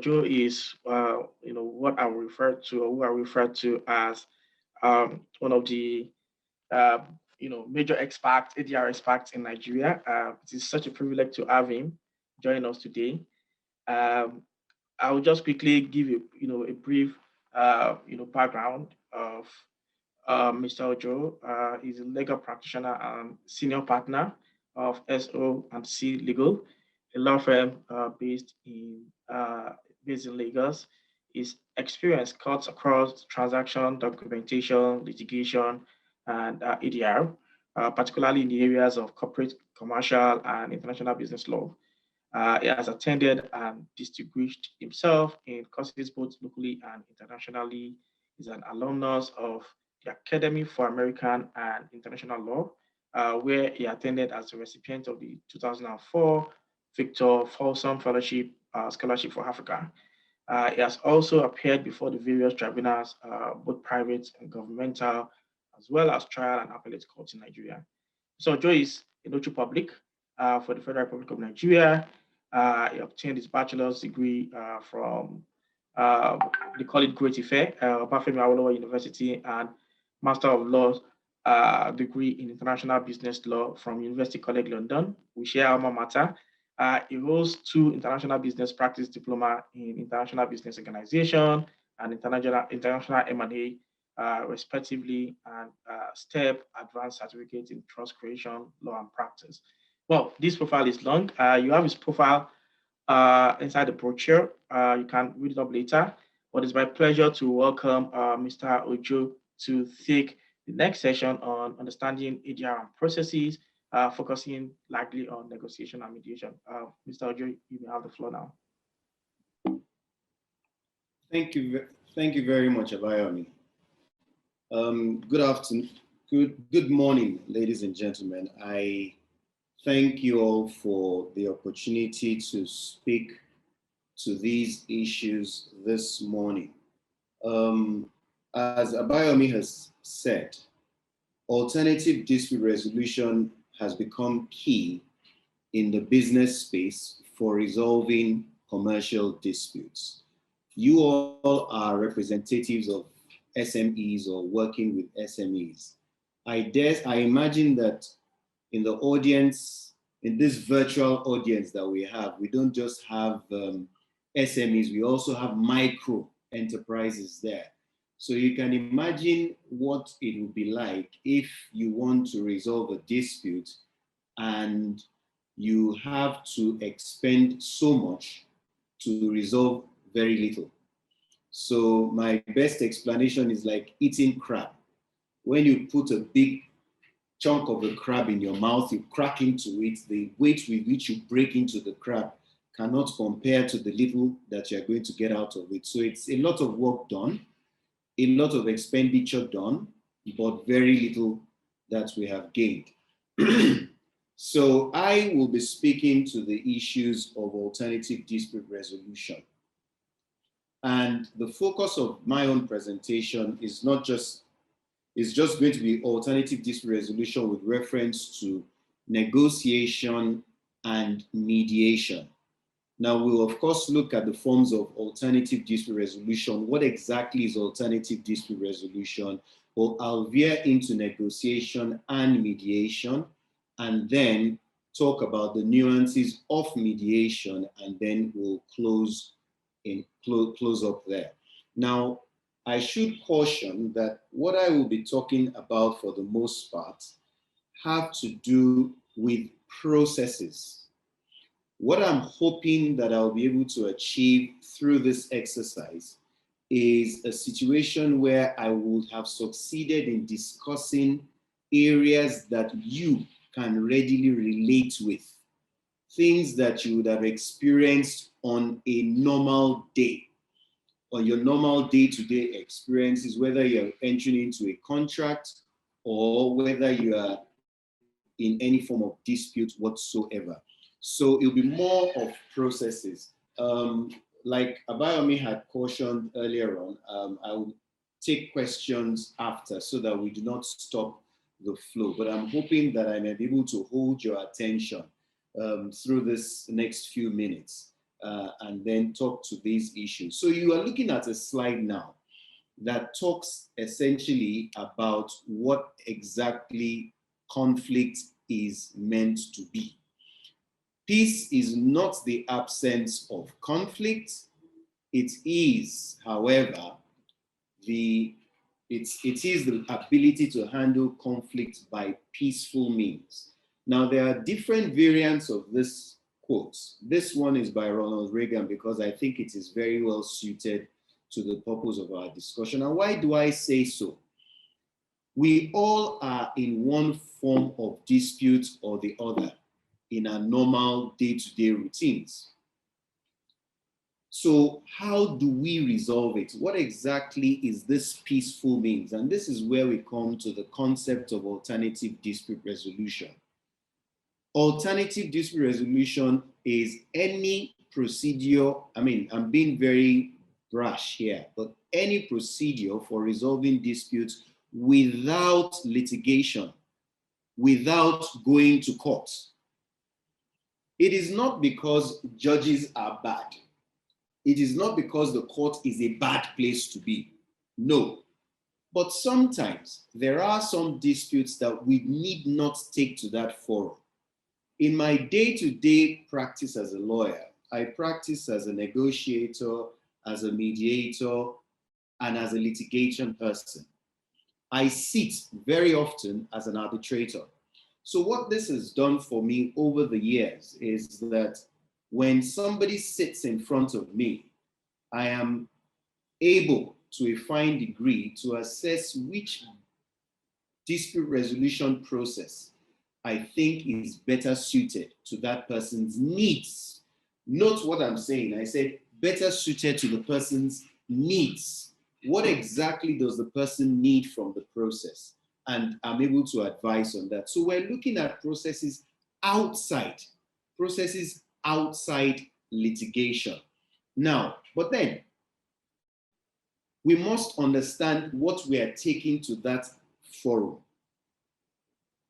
Ojo is, what I will refer to, or who I refer to as one of the, uh, major experts, ADR experts in Nigeria. It is such a privilege to have him join us today. Um, I will just quickly give you, a brief, background of Mr. Ojo. He's a legal practitioner and senior partner of SO and C Legal, a law firm based in Lagos. His experience cuts across transaction, documentation, litigation, and ADR, particularly in the areas of corporate, commercial, and international business law. He has attended and distinguished himself in courses both locally and internationally. He's an alumnus of the Academy for American and International Law, where he attended as a recipient of the 2004 Victor Folsom Fellowship Scholarship for Africa. He has also appeared before the various tribunals, both private and governmental, as well as trial and appellate courts in Nigeria. So Joe is a notary public for the Federal Republic of Nigeria. He obtained his bachelor's degree from, uh, they call it Great Ife, Obafemi Awolowo University, and Master of Laws degree in International Business Law from University College London. We share alma mater. He holds two International Business Practice Diploma in International Business Organization and International M&A, respectively, and STEP Advanced Certificate in Trust Creation, Law and Practice. Well, this profile is long. You have his profile inside the brochure. You can read it up later. But it's my pleasure to welcome Mr. Ojo to take the next session on understanding ADR and processes, focusing likely on negotiation and mediation. Mr. Ojo, you may have the floor now. Thank you very much, Abayomi. Good afternoon, good morning, ladies and gentlemen. I thank you all for the opportunity to speak to these issues this morning. As Abayomi has said, alternative dispute resolution has become key in the business space for resolving commercial disputes. You all are representatives of SMEs or working with SMEs. I imagine that in the audience, in this virtual audience that we have, we don't just have SMEs, we also have micro enterprises there. So you can imagine what it would be like if you want to resolve a dispute and you have to expend so much to resolve very little. So my best explanation is like eating crab. When you put a big chunk of the crab in your mouth, you crack into it, the weight with which you break into the crab cannot compare to the little that you're going to get out of it. So it's a lot of work done, a lot of expenditure done, but very little that we have gained. So I will be speaking to the issues of alternative dispute resolution. And the focus of my own presentation is just going to be alternative dispute resolution with reference to negotiation and mediation. Now, we'll of course look at the forms of alternative dispute resolution. What exactly is alternative dispute resolution? Or I'll veer into negotiation and mediation, and then talk about the nuances of mediation, and then we'll close up there. Now, I should caution that what I will be talking about for the most part have to do with processes. What I'm hoping that I'll be able to achieve through this exercise is a situation where I would have succeeded in discussing areas that you can readily relate with, things that you would have experienced on a normal day, on your normal day-to-day experiences, whether you're entering into a contract or whether you are in any form of dispute whatsoever. So it'll be more of processes. Like Abayomi had cautioned earlier on, I will take questions after so that we do not stop the flow. But I'm hoping that I may be able to hold your attention through this next few minutes. and then talk to these issues. So you are looking at a slide now that talks essentially about what exactly conflict is meant to be. Peace is not the absence of conflict. It is, however, it is the ability to handle conflict by peaceful means. Now, there are different variants of this quote. This one is by Ronald Reagan because I think it is very well suited to the purpose of our discussion. And why do I say so? We all are in one form of dispute or the other in our normal day-to-day routines. So how do we resolve it? What exactly is this peaceful means? And this is where we come to the concept of alternative dispute resolution. Alternative dispute resolution is any procedure, I'm being very brash here, but any procedure for resolving disputes without litigation, without going to court. It is not because judges are bad. It is not because the court is a bad place to be. No. But sometimes there are some disputes that we need not take to that forum. In my day-to-day practice as a lawyer, I practice as a negotiator, as a mediator, and as a litigation person. I sit very often as an arbitrator. So what this has done for me over the years is that when somebody sits in front of me, I am able to a fine degree to assess which dispute resolution process I think is better suited to that person's needs. Note what I'm saying. I said better suited to the person's needs. What exactly does the person need from the process? And I'm able to advise on that. So we're looking at processes outside litigation. Now, but then we must understand what we are taking to that forum.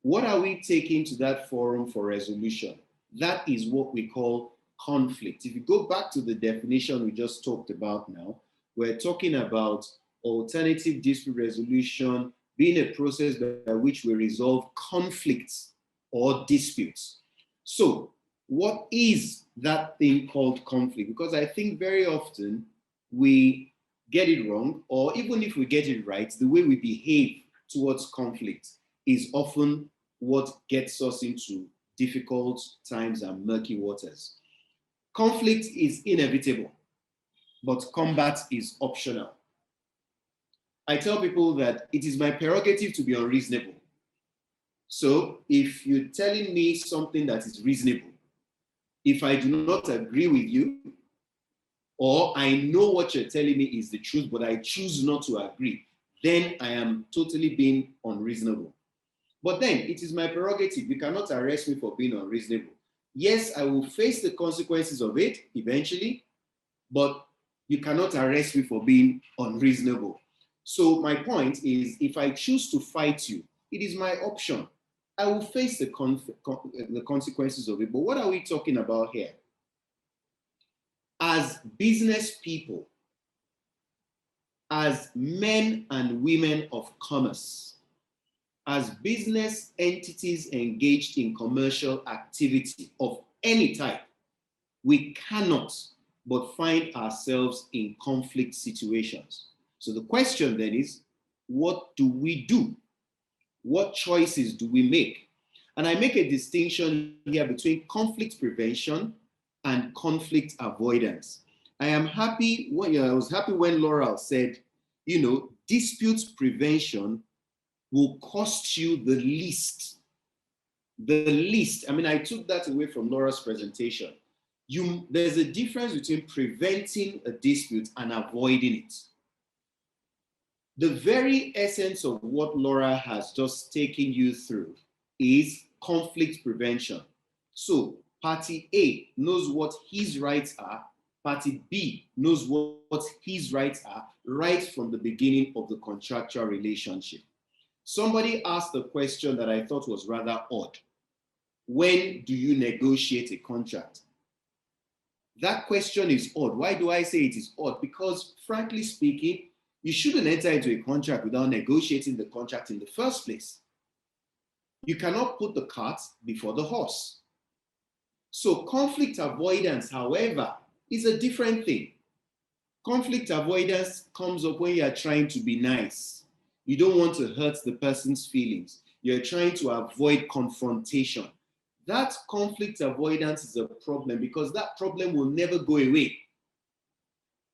What are we taking to that forum for resolution? That is what we call conflict. If you go back to the definition we just talked about now, we're talking about alternative dispute resolution being a process by which we resolve conflicts or disputes. So what is that thing called conflict? Because I think very often we get it wrong, or even if we get it right, the way we behave towards conflict is often what gets us into difficult times and murky waters. Conflict is inevitable, but combat is optional. I tell people that it is my prerogative to be unreasonable. So if you're telling me something that is reasonable, if I do not agree with you, or I know what you're telling me is the truth, but I choose not to agree, then I am totally being unreasonable. But then it is my prerogative. You cannot arrest me for being unreasonable. Yes, I will face the consequences of it eventually, but you cannot arrest me for being unreasonable. So my point is, if I choose to fight you, it is my option. I will face the consequences of it. But what are we talking about here? As business people, as men and women of commerce, as business entities engaged in commercial activity of any type, we cannot but find ourselves in conflict situations. So the question then is, what do we do? What choices do we make? And I make a distinction here between conflict prevention and conflict avoidance. I was happy when Laurel said, dispute prevention will cost you the least. The least. I took that away from Laura's presentation. There's a difference between preventing a dispute and avoiding it. The very essence of what Laura has just taken you through is conflict prevention. So party A knows what his rights are, party B knows what his rights are right from the beginning of the contractual relationship. Somebody asked a question that I thought was rather odd. When do you negotiate a contract? That question is odd. Why do I say it is odd? Because frankly speaking, you shouldn't enter into a contract without negotiating the contract in the first place. You cannot put the cart before the horse. So conflict avoidance, however, is a different thing. Conflict avoidance comes up when you are trying to be nice. You don't want to hurt the person's feelings. You're trying to avoid confrontation. That conflict avoidance is a problem because that problem will never go away.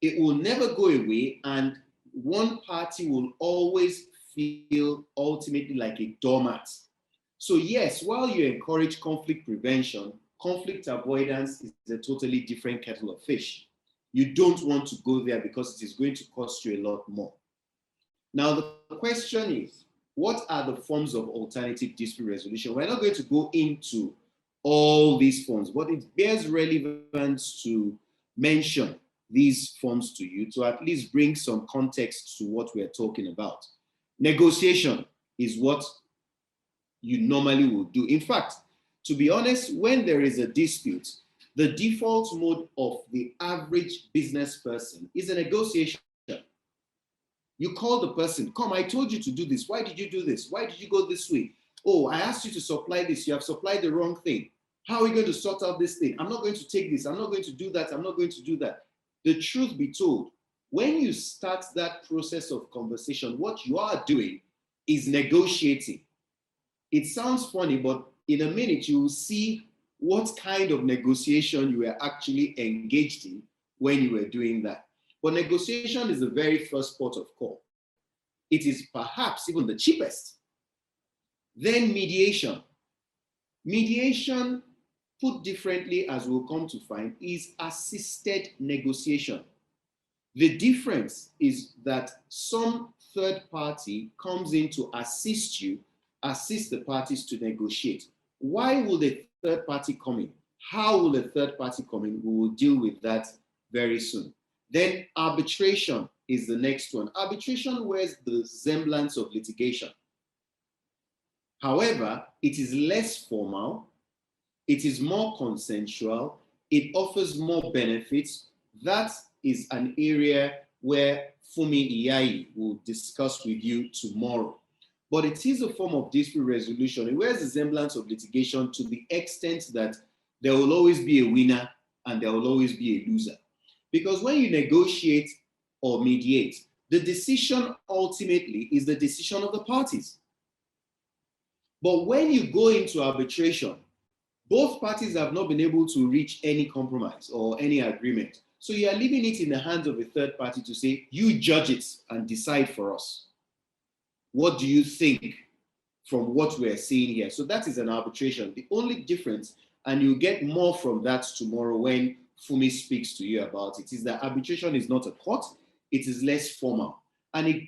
It will never go away, and one party will always feel ultimately like a doormat. So yes, while you encourage conflict prevention, conflict avoidance is a totally different kettle of fish. You don't want to go there because it is going to cost you a lot more. Now, the question is, what are the forms of alternative dispute resolution? We're not going to go into all these forms, but it bears relevance to mention these forms to you to at least bring some context to what we're talking about. Negotiation is what you normally would do. In fact, to be honest, when there is a dispute, the default mode of the average business person is a negotiation. You call the person, come, I told you to do this. Why did you do this? Why did you go this way? Oh, I asked you to supply this. You have supplied the wrong thing. How are we going to sort out this thing? I'm not going to take this. I'm not going to do that. I'm not going to do that. The truth be told, when you start that process of conversation, what you are doing is negotiating. It sounds funny, but in a minute, you will see what kind of negotiation you were actually engaged in when you were doing that. But negotiation is the very first port of call. It is perhaps even the cheapest. Then mediation. Mediation, put differently, as we'll come to find, is assisted negotiation. The difference is that some third party comes in to assist you, assist the parties to negotiate. Why will the third party come in? How will the third party come in? We will deal with that very soon. Then arbitration is the next one. Arbitration wears the semblance of litigation. However, it is less formal, it is more consensual, it offers more benefits. That is an area where Fumi Iyai will discuss with you tomorrow. But it is a form of dispute resolution. It wears the semblance of litigation to the extent that there will always be a winner and there will always be a loser. Because when you negotiate or mediate, the decision ultimately is the decision of the parties. But when you go into arbitration, both parties have not been able to reach any compromise or any agreement. So you are leaving it in the hands of a third party to say, you judge it and decide for us. What do you think from what we're seeing here? So that is an arbitration. The only difference, and you get more from that tomorrow when Fumi speaks to you about it, is that arbitration is not a court, it is less formal. And it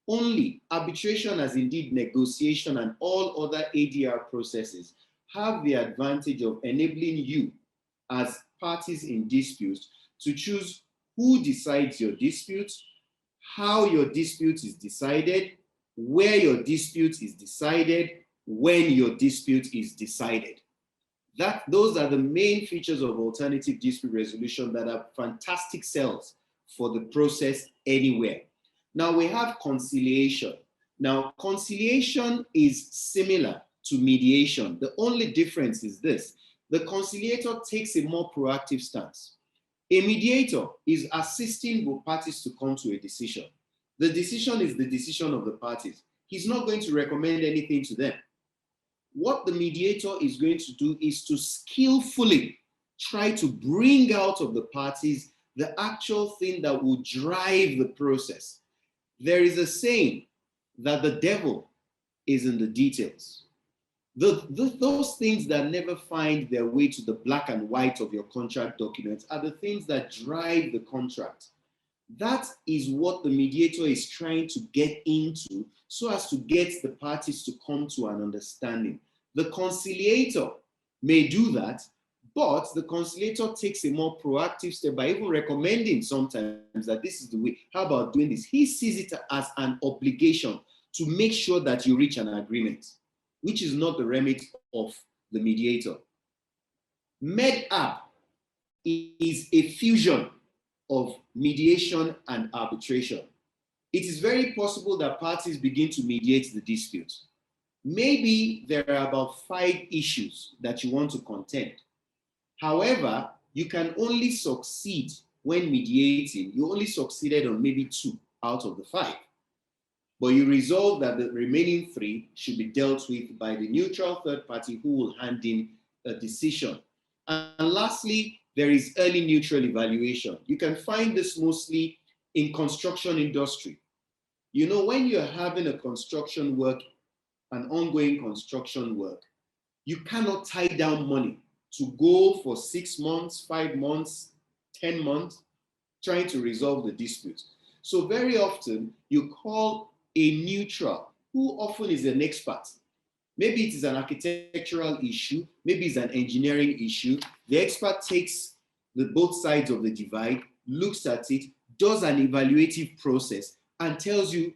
only arbitration, as indeed negotiation and all other ADR processes, have the advantage of enabling you as parties in disputes to choose who decides your dispute, how your dispute is decided, where your dispute is decided, when your dispute is decided. Those are the main features of alternative dispute resolution that are fantastic sells for the process anywhere. Now we have conciliation. Now conciliation is similar to mediation. The only difference is this: the conciliator takes a more proactive stance. A mediator is assisting both parties to come to a decision. The decision is the decision of the parties. He's not going to recommend anything to them. What the mediator is going to do is to skillfully try to bring out of the parties the actual thing that will drive the process. There is a saying that the devil is in the details. Those things that never find their way to the black and white of your contract documents are the things that drive the contract. That is what the mediator is trying to get into so as to get the parties to come to an understanding. The conciliator may do that, but the conciliator takes a more proactive step by even recommending sometimes that this is the way. How about doing this? He sees it as an obligation to make sure that you reach an agreement, which is not the remit of the mediator. Med-up is a fusion of mediation and arbitration. It is very possible that parties begin to mediate the dispute. Maybe there are about 5 issues that you want to contend. However, you can only succeed when mediating. You only succeeded on maybe 2 out of the 5. But you resolve that the remaining 3 should be dealt with by the neutral third party who will hand in a decision. And lastly, there is early neutral evaluation. You can find this mostly in construction industry. You know, when you're having a construction work, an ongoing construction work, you cannot tie down money to go for 6 months, 5 months, 10 months, trying to resolve the dispute. So very often you call a neutral, who often is an expert. Maybe it is an architectural issue, maybe it's an engineering issue. The expert takes both sides of the divide, looks at it, does an evaluative process, and tells you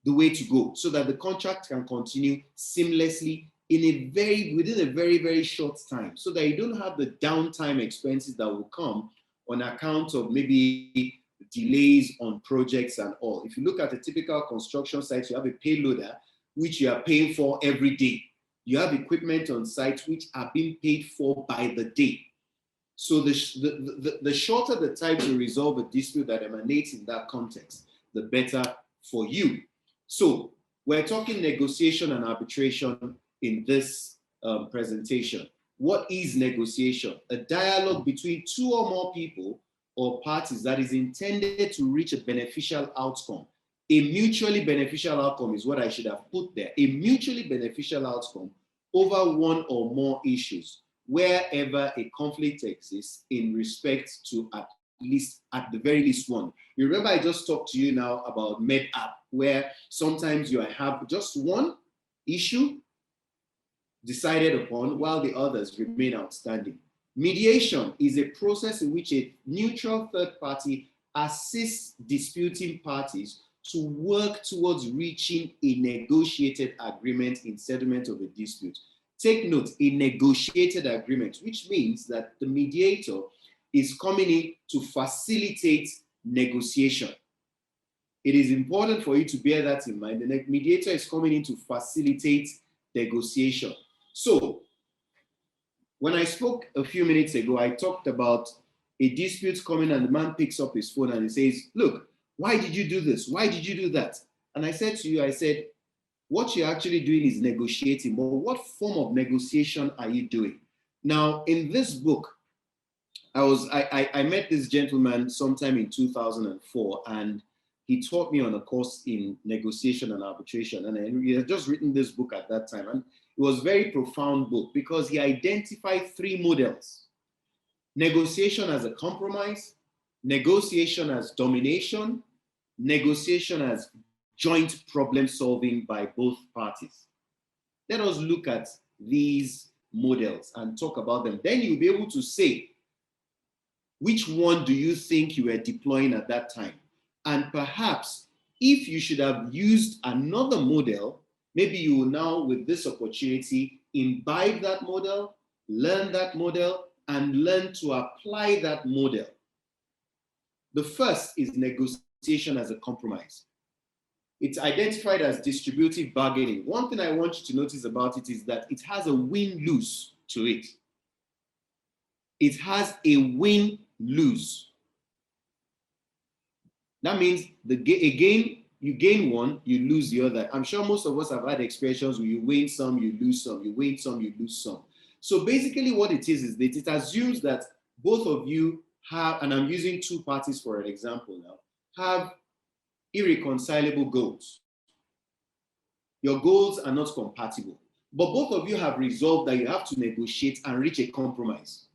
the way to go so that the contract can continue seamlessly within a very, very short time, so that you don't have the downtime expenses that will come on account of maybe delays on projects and all. If you look at a typical construction site, you have a payloader, which you are paying for every day. You have equipment on site which are being paid for by the day. So the shorter the time to resolve a dispute that emanates in that context, the better for you. So we're talking negotiation and arbitration in this presentation. What is negotiation? A dialogue between 2 or more people or parties that is intended to reach a beneficial outcome. A mutually beneficial outcome is what I should have put there. A mutually beneficial outcome over 1 or more issues, wherever a conflict exists in respect to at the very least 1. You remember I just talked to you now about MedApp, where sometimes you have just 1 issue decided upon while the others remain outstanding. Mediation is a process in which a neutral third party assists disputing parties to work towards reaching a negotiated agreement in settlement of a dispute. Take note, a negotiated agreement, which means that the mediator is coming in to facilitate negotiation. It is important for you to bear that in mind. The mediator is coming in to facilitate negotiation. So, when I spoke a few minutes ago, I talked about a dispute coming and the man picks up his phone and he says, look, why did you do this? Why did you do that? And I said to you, what you're actually doing is negotiating, but what form of negotiation are you doing? Now, in this book, I met this gentleman sometime in 2004, and he taught me on a course in negotiation and arbitration. And he had just written this book at that time. And it was a very profound book because he identified 3 models: negotiation as a compromise, negotiation as domination, negotiation as joint problem solving by both parties. Let us look at these models and talk about them. Then you'll be able to say, which one do you think you were deploying at that time? And perhaps if you should have used another model, maybe you will now, with this opportunity, imbibe that model, learn that model, and learn to apply that model. The first is negotiation as a compromise. It's identified as distributive bargaining. One thing I want you to notice about it is that it has a win-lose to it. It has a win-lose. That means you gain one, you lose the other. I'm sure most of us have had expressions where you win some, you lose some, you win some, you lose some. So basically what it is that it assumes that both of you have, and I'm using 2 parties for an example now, have irreconcilable goals. Your goals are not compatible, but both of you have resolved that you have to negotiate and reach a compromise.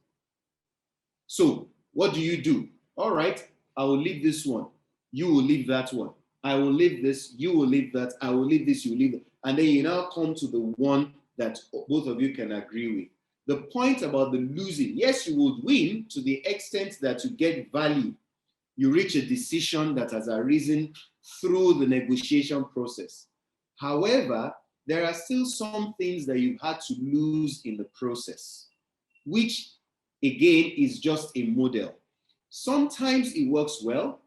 So what do? All right, I will leave this one. You will leave that one. I will leave this. You will leave that. I will leave this. You will leave it. And then you now come to the one that both of you can agree with. The point about the losing, yes, you would win to the extent that you get value. You reach a decision that has arisen through the negotiation process. However, there are still some things that you've had to lose in the process, which again, is just a model. Sometimes it works well,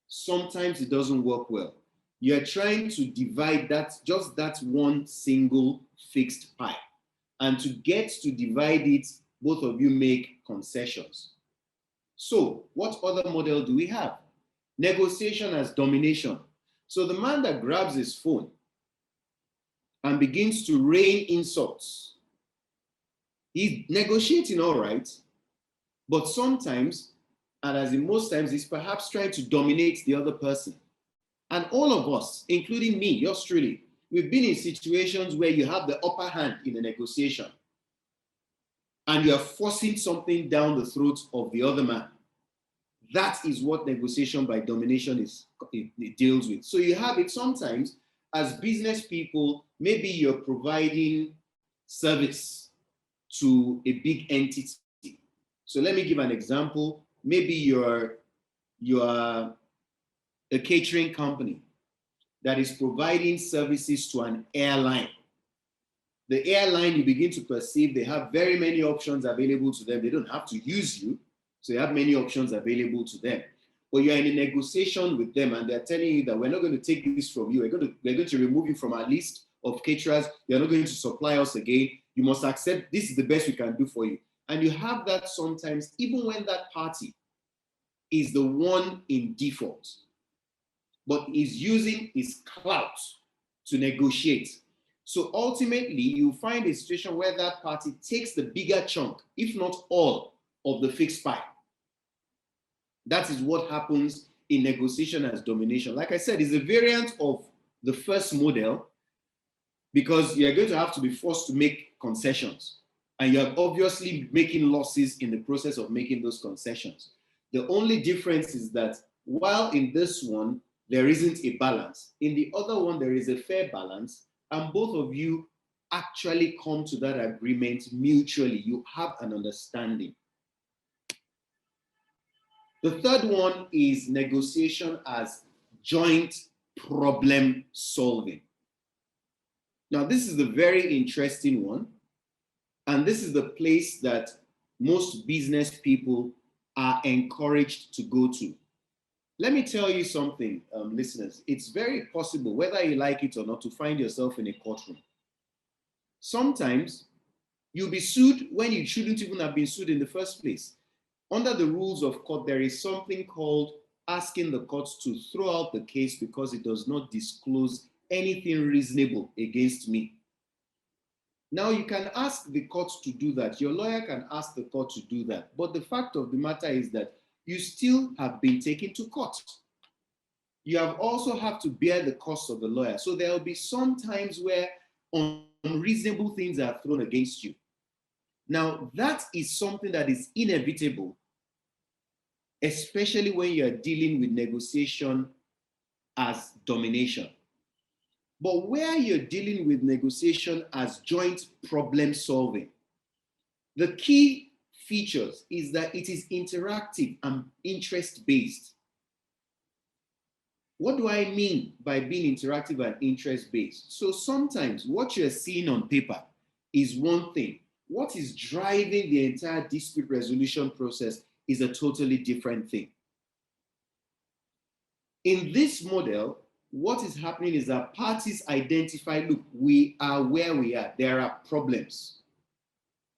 sometimes it doesn't work well. You're trying to divide just that one single fixed pie. And to get to divide it, both of you make concessions. So what other model do we have? Negotiation as domination. So the man that grabs his phone and begins to rain insults, he's negotiating all right, but sometimes, and as in most times, he's perhaps trying to dominate the other person. And all of us, including me, yours truly, we've been in situations where you have the upper hand in a negotiation and you are forcing something down the throat of the other man. That is what negotiation by domination it deals with. So you have it sometimes as business people, maybe you're providing service to a big entity. So let me give an example. Maybe you're a catering company that is providing services to an airline. The airline, you begin to perceive they have very many options available to them. They don't have to use you, so you have many options available to them. But you're in a negotiation with them and they're telling you that we're not going to take this from you. We're going to remove you from our list of caterers. You're not going to supply us again. You must accept this is the best we can do for you. And you have that sometimes, even when that party is the one in default, but is using his clout to negotiate. So ultimately, you find a situation where that party takes the bigger chunk, if not all, of the fixed pie. That is what happens in negotiation as domination. Like I said, it's a variant of the first model because you're going to have to be forced to make concessions. And you're obviously making losses in the process of making those concessions. The only difference is that while in this one, there isn't a balance, in the other one, there is a fair balance, and both of you actually come to that agreement mutually. You have an understanding. The third one is negotiation as joint problem solving. Now, this is a very interesting one, and this is the place that most business people are encouraged to go to. Let me tell you something, listeners. It's very possible, whether you like it or not, to find yourself in a courtroom. Sometimes you'll be sued when you shouldn't even have been sued in the first place. Under the rules of court, there is something called asking the courts to throw out the case because it does not disclose anything reasonable against me. Now, you can ask the court to do that. Your lawyer can ask the court to do that. But the fact of the matter is that you still have been taken to court. You have also have to bear the cost of the lawyer. So there will be some times where unreasonable things are thrown against you. Now, that is something that is inevitable, especially when you're dealing with negotiation as domination. But where you're dealing with negotiation as joint problem solving, the key features is that it is interactive and interest-based. What do I mean by being interactive and interest-based? So sometimes what you're seeing on paper is one thing. What is driving the entire dispute resolution process is a totally different thing. In this model, what is happening is that parties identify, look, we are where we are. There are problems.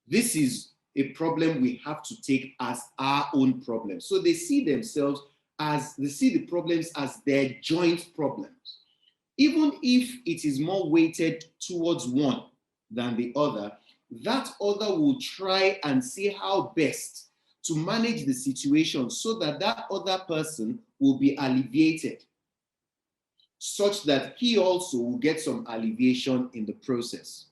This is a problem we have to take as our own problem. So they see themselves as, they see the problems as their joint problems. Even if it is more weighted towards one than the other, that other will try and see how best to manage the situation so that that other person will be alleviated, such that he also will get some alleviation in the process.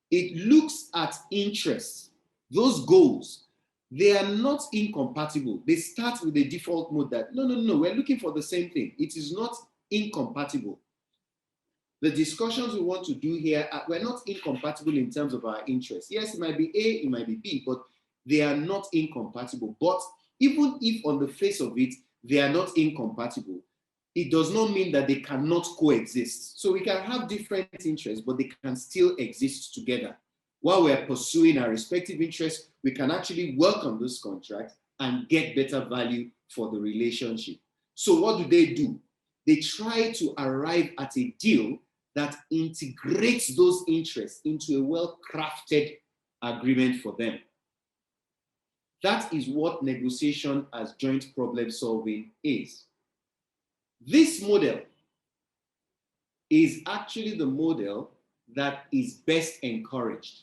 It looks at interests. Those goals, they are not incompatible. They start with a default mode that, no, we're looking for the same thing. It is not incompatible. The discussions we want to do here, we're not incompatible in terms of our interests. Yes, it might be A, it might be B, but they are not incompatible. But even if on the face of it, they are not incompatible, it does not mean that they cannot coexist. So we can have different interests, but they can still exist together. while we're pursuing our respective interests, we can actually work on this contract and get better value for the relationship. So what do? They try to arrive at a deal that integrates those interests into a well-crafted agreement for them. That is what negotiation as joint problem solving is. This model is actually the model that is best encouraged,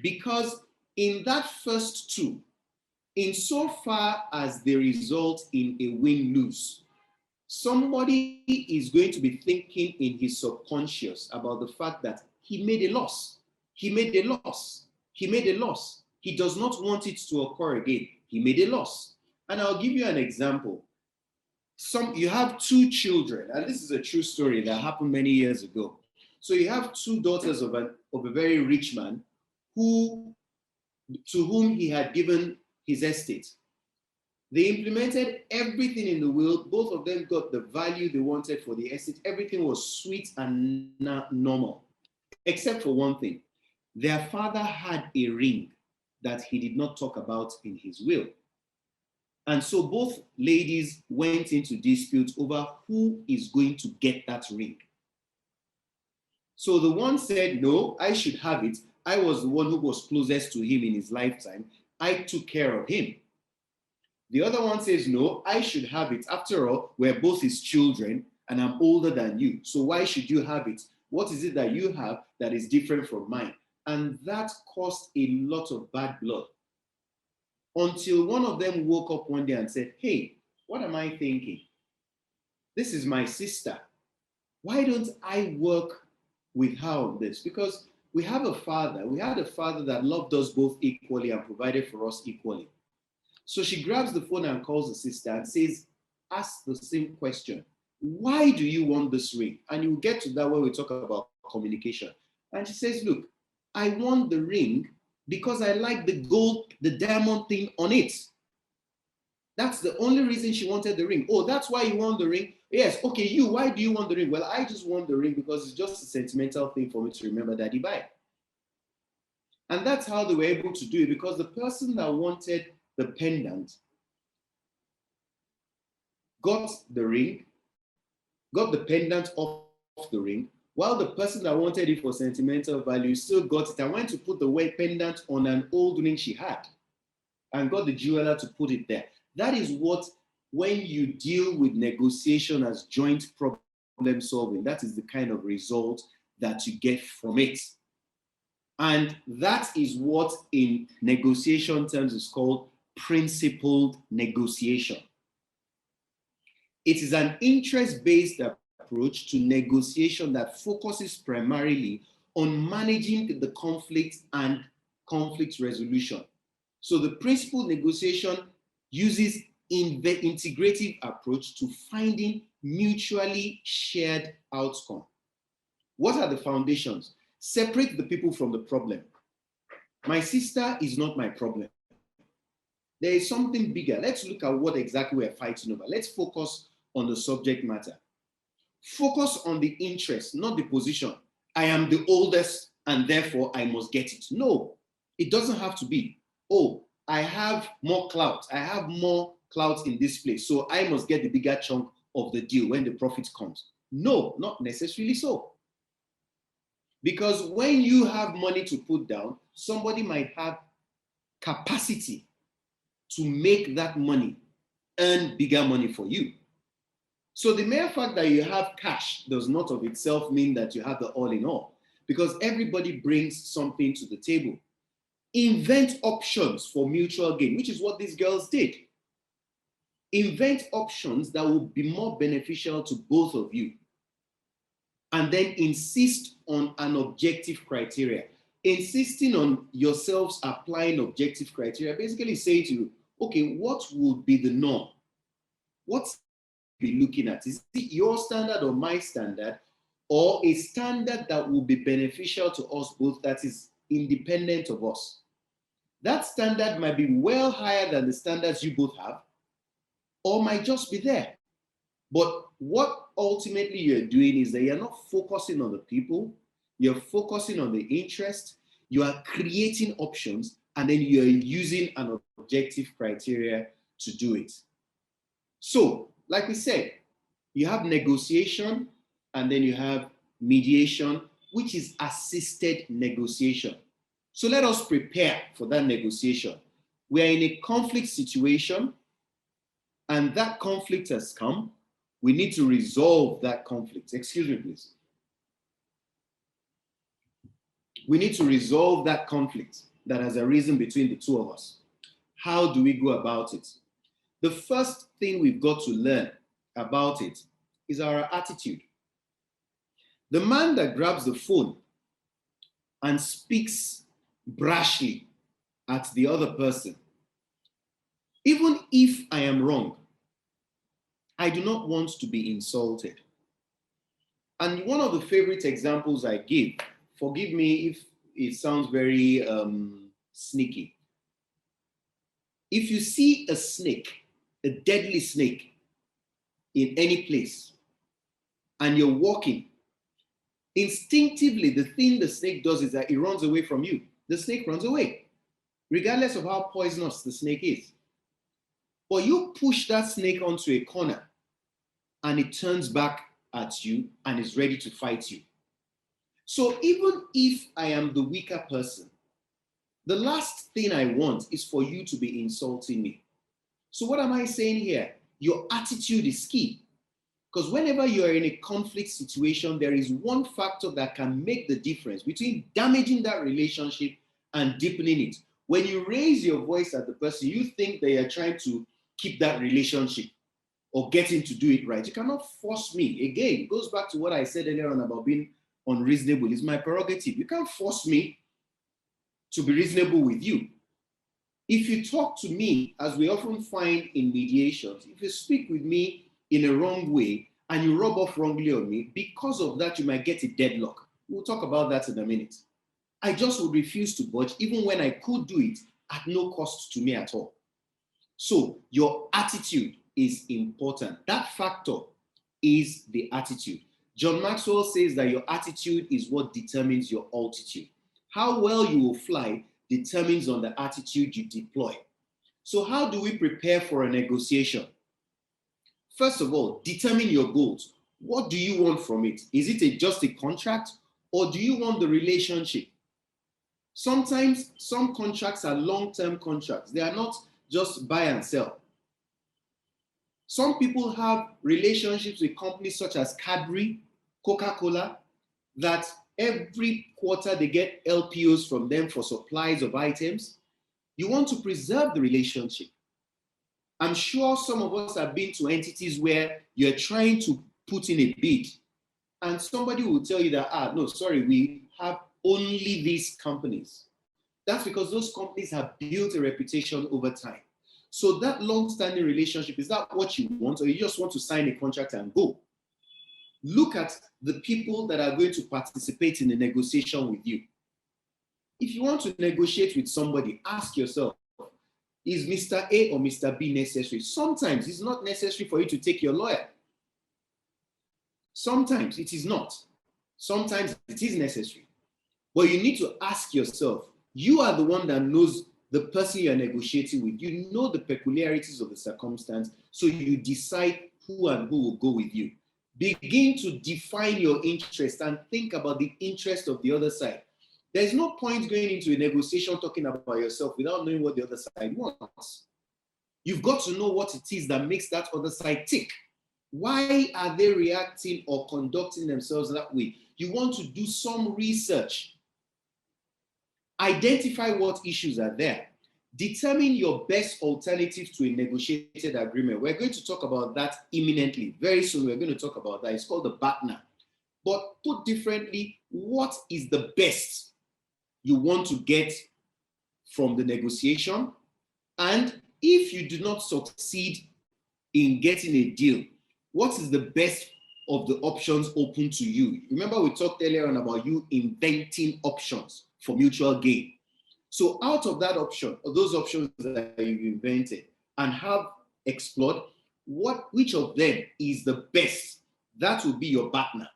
because in that first two, insofar as they result in a win-lose, somebody is going to be thinking in his subconscious about the fact that he made a loss. He made a loss. He made a loss. He does not want it to occur again. He made a loss. And I'll give you an example. You have two children, and this is a true story that happened many years ago. So you have two daughters of a very rich man to whom he had given his estate. They implemented everything in the will. Both of them got the value they wanted for the estate. Everything was sweet and normal, except for one thing. Their father had a ring that he did not talk about in his will. And so both ladies went into dispute over who is going to get that ring. So the one said, no, I should have it. I was the one who was closest to him in his lifetime. I took care of him. The other one says, no, I should have it. After all, we're both his children and I'm older than you. So why should you have it? What is it that you have that is different from mine? And that caused a lot of bad blood. Until one of them woke up one day and said, hey, what am I thinking? This is my sister. Why don't I work with her on this? Because we had a father that loved us both equally and provided for us equally. So she grabs the phone and calls the sister and says, ask the same question. Why do you want this ring? And you'll get to that when we talk about communication. And she says, look, I want the ring because I like the gold, the diamond thing on it. That's the only reason she wanted the ring. Oh, that's why you want the ring? Yes, okay, why do you want the ring? Well, I just want the ring because it's just a sentimental thing for me to remember Daddy by. And that's how they were able to do it, because the person that wanted the pendant got the ring, got the pendant off the ring, while the person that wanted it for sentimental value still got it and went to put the pendant on an old ring she had and got the jeweler to put it there. That is what, when you deal with negotiation as joint problem solving, that is the kind of result that you get from it. And that is what in negotiation terms is called principled negotiation. It is an interest-based approach to negotiation that focuses primarily on managing the conflict and conflict resolution. So the principled negotiation uses the integrative approach to finding mutually shared outcome. What are the foundations? Separate the people from the problem. My sister is not my problem. There is something bigger. Let's look at what exactly we're fighting over. Let's focus on the subject matter. Focus on the interest, not the position. I am the oldest and therefore I must get it. No, it doesn't have to be. Oh, I have more clout. I have more clout in this place, so I must get the bigger chunk of the deal when the profit comes. No, not necessarily so. Because when you have money to put down, somebody might have capacity to make that money earn bigger money for you. So the mere fact that you have cash does not of itself mean that you have the all in all, because everybody brings something to the table. Invent options for mutual gain, which is what these girls did. Invent options that will be more beneficial to both of you. And then insist on an objective criteria. Insisting on yourselves applying objective criteria, basically saying to you, okay, what would be the norm? What's be looking at? Is it your standard or my standard, or a standard that will be beneficial to us both, that is independent of us? That standard might be well higher than the standards you both have, or might just be there. But what ultimately you're doing is that you're not focusing on the people, you're focusing on the interest, You are creating options, and then you are using an objective criteria to do it. So, like we said, you have negotiation, and then you have mediation, which is assisted negotiation. So let us prepare for that negotiation. We are in a conflict situation, and that conflict has come. We need to resolve that conflict. Excuse me, please. We need to resolve that conflict that has arisen between the two of us. How do we go about it? The first thing we've got to learn about it is our attitude. The man that grabs the phone and speaks brashly at the other person, even if I am wrong, I do not want to be insulted. And one of the favorite examples I give, forgive me if it sounds very sneaky. If you see a snake, a deadly snake, in any place, and you're walking, instinctively, the thing the snake does is that it runs away from you. The snake runs away, regardless of how poisonous the snake is. But you push that snake onto a corner, and it turns back at you and is ready to fight you. So even if I am the weaker person, the last thing I want is for you to be insulting me. So what am I saying here? Your attitude is key. Because whenever you are in a conflict situation, there is one factor that can make the difference between damaging that relationship and deepening it. When you raise your voice at the person, you think they are trying to keep that relationship or get him to do it right. You cannot force me. Again, it goes back to what I said earlier on about being unreasonable. It's my prerogative. You can't force me to be reasonable with you. If you talk to me, as we often find in mediations, if you speak with me in a wrong way and you rub off wrongly on me, because of that, you might get a deadlock. We'll talk about that in a minute. I just would refuse to budge, even when I could do it at no cost to me at all. So your attitude is important. That factor is the attitude. John Maxwell says that your attitude is what determines your altitude. How well you will fly determines on the attitude you deploy. So how do we prepare for a negotiation? First of all, determine your goals. What do you want from it? Is it just a contract, or do you want the relationship? Sometimes some contracts are long-term contracts. They are not just buy and sell. Some people have relationships with companies such as Cadbury, Coca-Cola, that every quarter they get LPOs from them for supplies of items. You want to preserve the relationship. I'm sure some of us have been to entities where you're trying to put in a bid and somebody will tell you that, no, sorry, we have only these companies. That's because those companies have built a reputation over time. So that long-standing relationship, is that what you want, or you just want to sign a contract and go? Look at the people that are going to participate in the negotiation with you. If you want to negotiate with somebody, ask yourself, is Mr. A or Mr. B necessary? Sometimes it's not necessary for you to take your lawyer. Sometimes it is not. Sometimes it is necessary. But you need to ask yourself, you are the one that knows the person you're negotiating with. You know the peculiarities of the circumstance, so you decide who and who will go with you. Begin to define your interest and think about the interest of the other side. There's no point going into a negotiation talking about yourself without knowing what the other side wants. You've got to know what it is that makes that other side tick. Why are they reacting or conducting themselves that way? You want to do some research. Identify what issues are there. Determine your best alternative to a negotiated agreement. We're going to talk about that imminently. Very soon, we're going to talk about that. It's called the BATNA. But put differently, what is the best you want to get from the negotiation? And if you do not succeed in getting a deal, what is the best of the options open to you? Remember, we talked earlier on about you inventing options for mutual gain. So out of that option, or those options that you invented and have explored, which of them is the best? That will be your partner.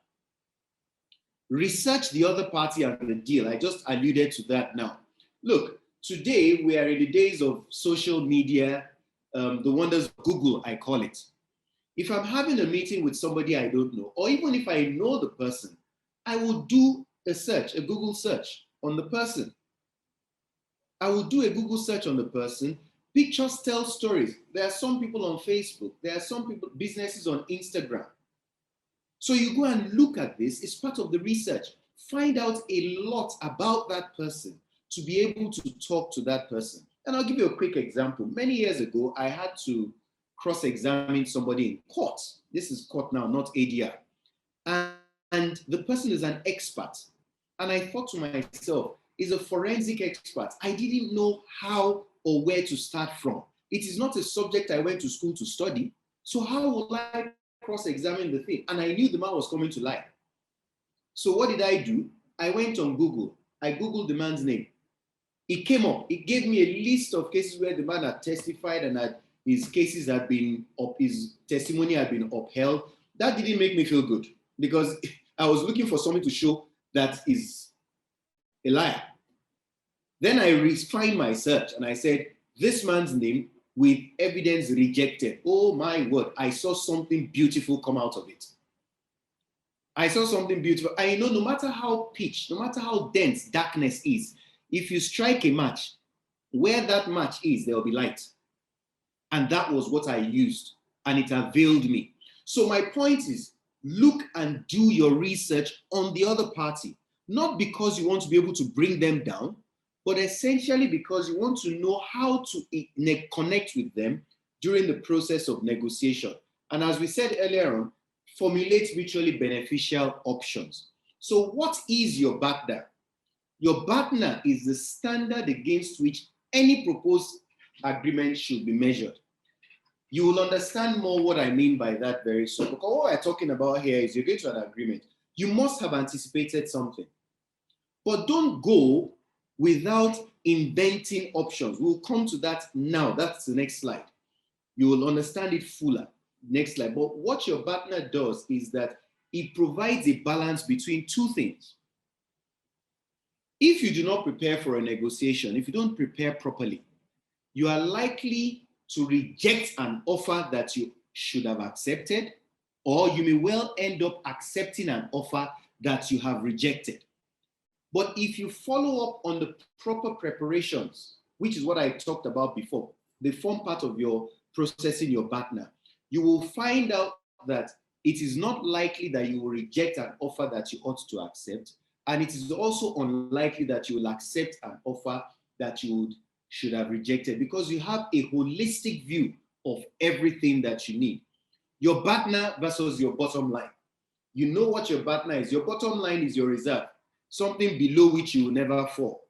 Research the other party and the deal. I just alluded to that now. Look, today we are in the days of social media, the wonders of Google, I call it. If I'm having a meeting with somebody I don't know, or even if I know the person, I will do a search, a Google search on the person. I will do a Google search on the person. Pictures tell stories. There are some people on Facebook. There are some people, businesses on Instagram. So you go and look at this. It's part of the research. Find out a lot about that person to be able to talk to that person. And I'll give you a quick example. Many years ago, I had to cross-examine somebody in court. This is court now, not ADR. And the person is an expert. And I thought to myself, he's a forensic expert. I didn't know how or where to start from. It is not a subject I went to school to study. So how will I cross-examine the thing? And I knew the man was coming to lie. So what did I do? I went on Google. I Googled the man's name. It came up. It gave me a list of cases where the man had testified and that his cases had been up, his testimony had been upheld. That didn't make me feel good because I was looking for something to show that is a liar. Then I refined my search and I said, this man's name with evidence rejected. Oh my word, I saw something beautiful come out of it. I saw something beautiful. I know no matter how pitch, no matter how dense darkness is, if you strike a match, where that match is, there will be light. And that was what I used, and it availed me. So my point is, look and do your research on the other party, not because you want to be able to bring them down, but essentially because you want to know how to connect with them during the process of negotiation. And as we said earlier on, formulate mutually beneficial options. So what is your BATNA? Your BATNA is the standard against which any proposed agreement should be measured. You will understand more what I mean by that very soon. Because what we're talking about here is you're going to an agreement. You must have anticipated something. But don't go without inventing options. We'll come to that now. That's the next slide. You will understand it fuller. Next slide. But what your BATNA does is that it provides a balance between two things. If you do not prepare for a negotiation, if you don't prepare properly, you are likely to reject an offer that you should have accepted, or you may well end up accepting an offer that you have rejected. But if you follow up on the proper preparations, which is what I talked about before, they form part of your processing your BATNA, you will find out that it is not likely that you will reject an offer that you ought to accept, and it is also unlikely that you will accept an offer that you should have rejected because you have a holistic view of everything that you need. Your BATNA versus your bottom line. You know what your BATNA is. Your bottom line is your reserve, something below which you will never fall.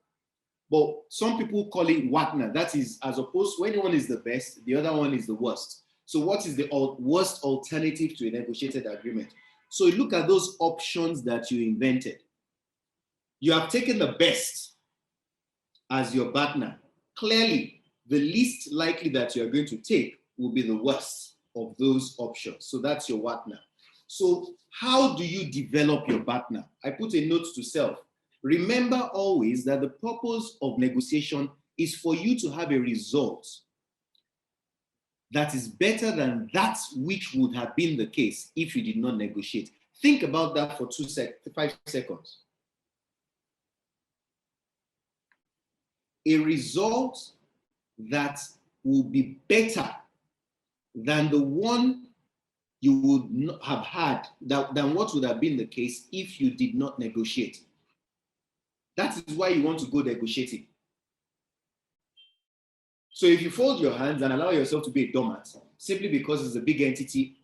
But some people call it WATNA. That is, as opposed to when one is the best, the other one is the worst. So what is the worst alternative to a negotiated agreement? So look at those options that you invented. You have taken the best as your BATNA. Clearly, the least likely that you're going to take will be the worst of those options. So that's your WATNA. So how do you develop your BATNA? I put a note to self. Remember always that the purpose of negotiation is for you to have a result that is better than that which would have been the case if you did not negotiate. Think about that for 5 seconds. A result that will be better than the one you would not have had, than what would have been the case if you did not negotiate. That is why you want to go negotiating. So if you fold your hands and allow yourself to be a doormat, simply because it's a big entity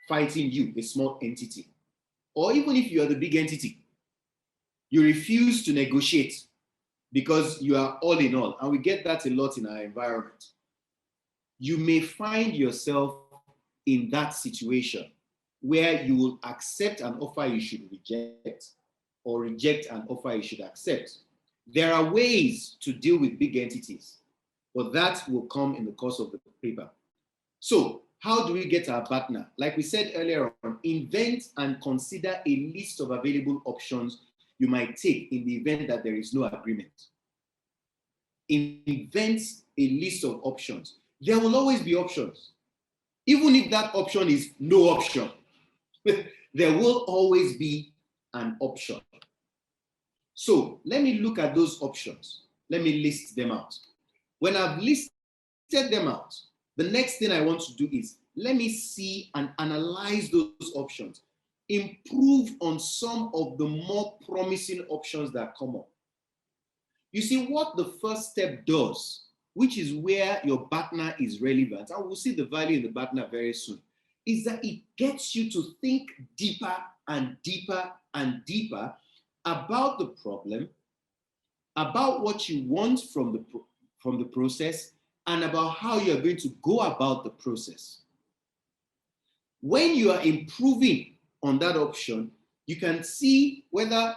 fighting you, a small entity, or even if you are the big entity, you refuse to negotiate because you are all in all, and we get that a lot in our environment, you may find yourself in that situation where you will accept an offer you should reject or reject an offer you should accept. There are ways to deal with big entities, but that will come in the course of the paper. So How do we get our partner? Like we said earlier on, invent and consider a list of available options you might take in the event that there is no agreement. Invent a list of options. There will always be options. Even if that option is no option, there will always be an option. So let me look at those options. Let me list them out. When I've listed them out, the next thing I want to do is let me see and analyze those options, improve on some of the more promising options that come up. You see, what the first step does, which is where your partner is relevant, and we'll see the value in the partner very soon, is that it gets you to think deeper and deeper and deeper about the problem, about what you want from the process, and about how you're going to go about the process. When you are improving on that option, you can see whether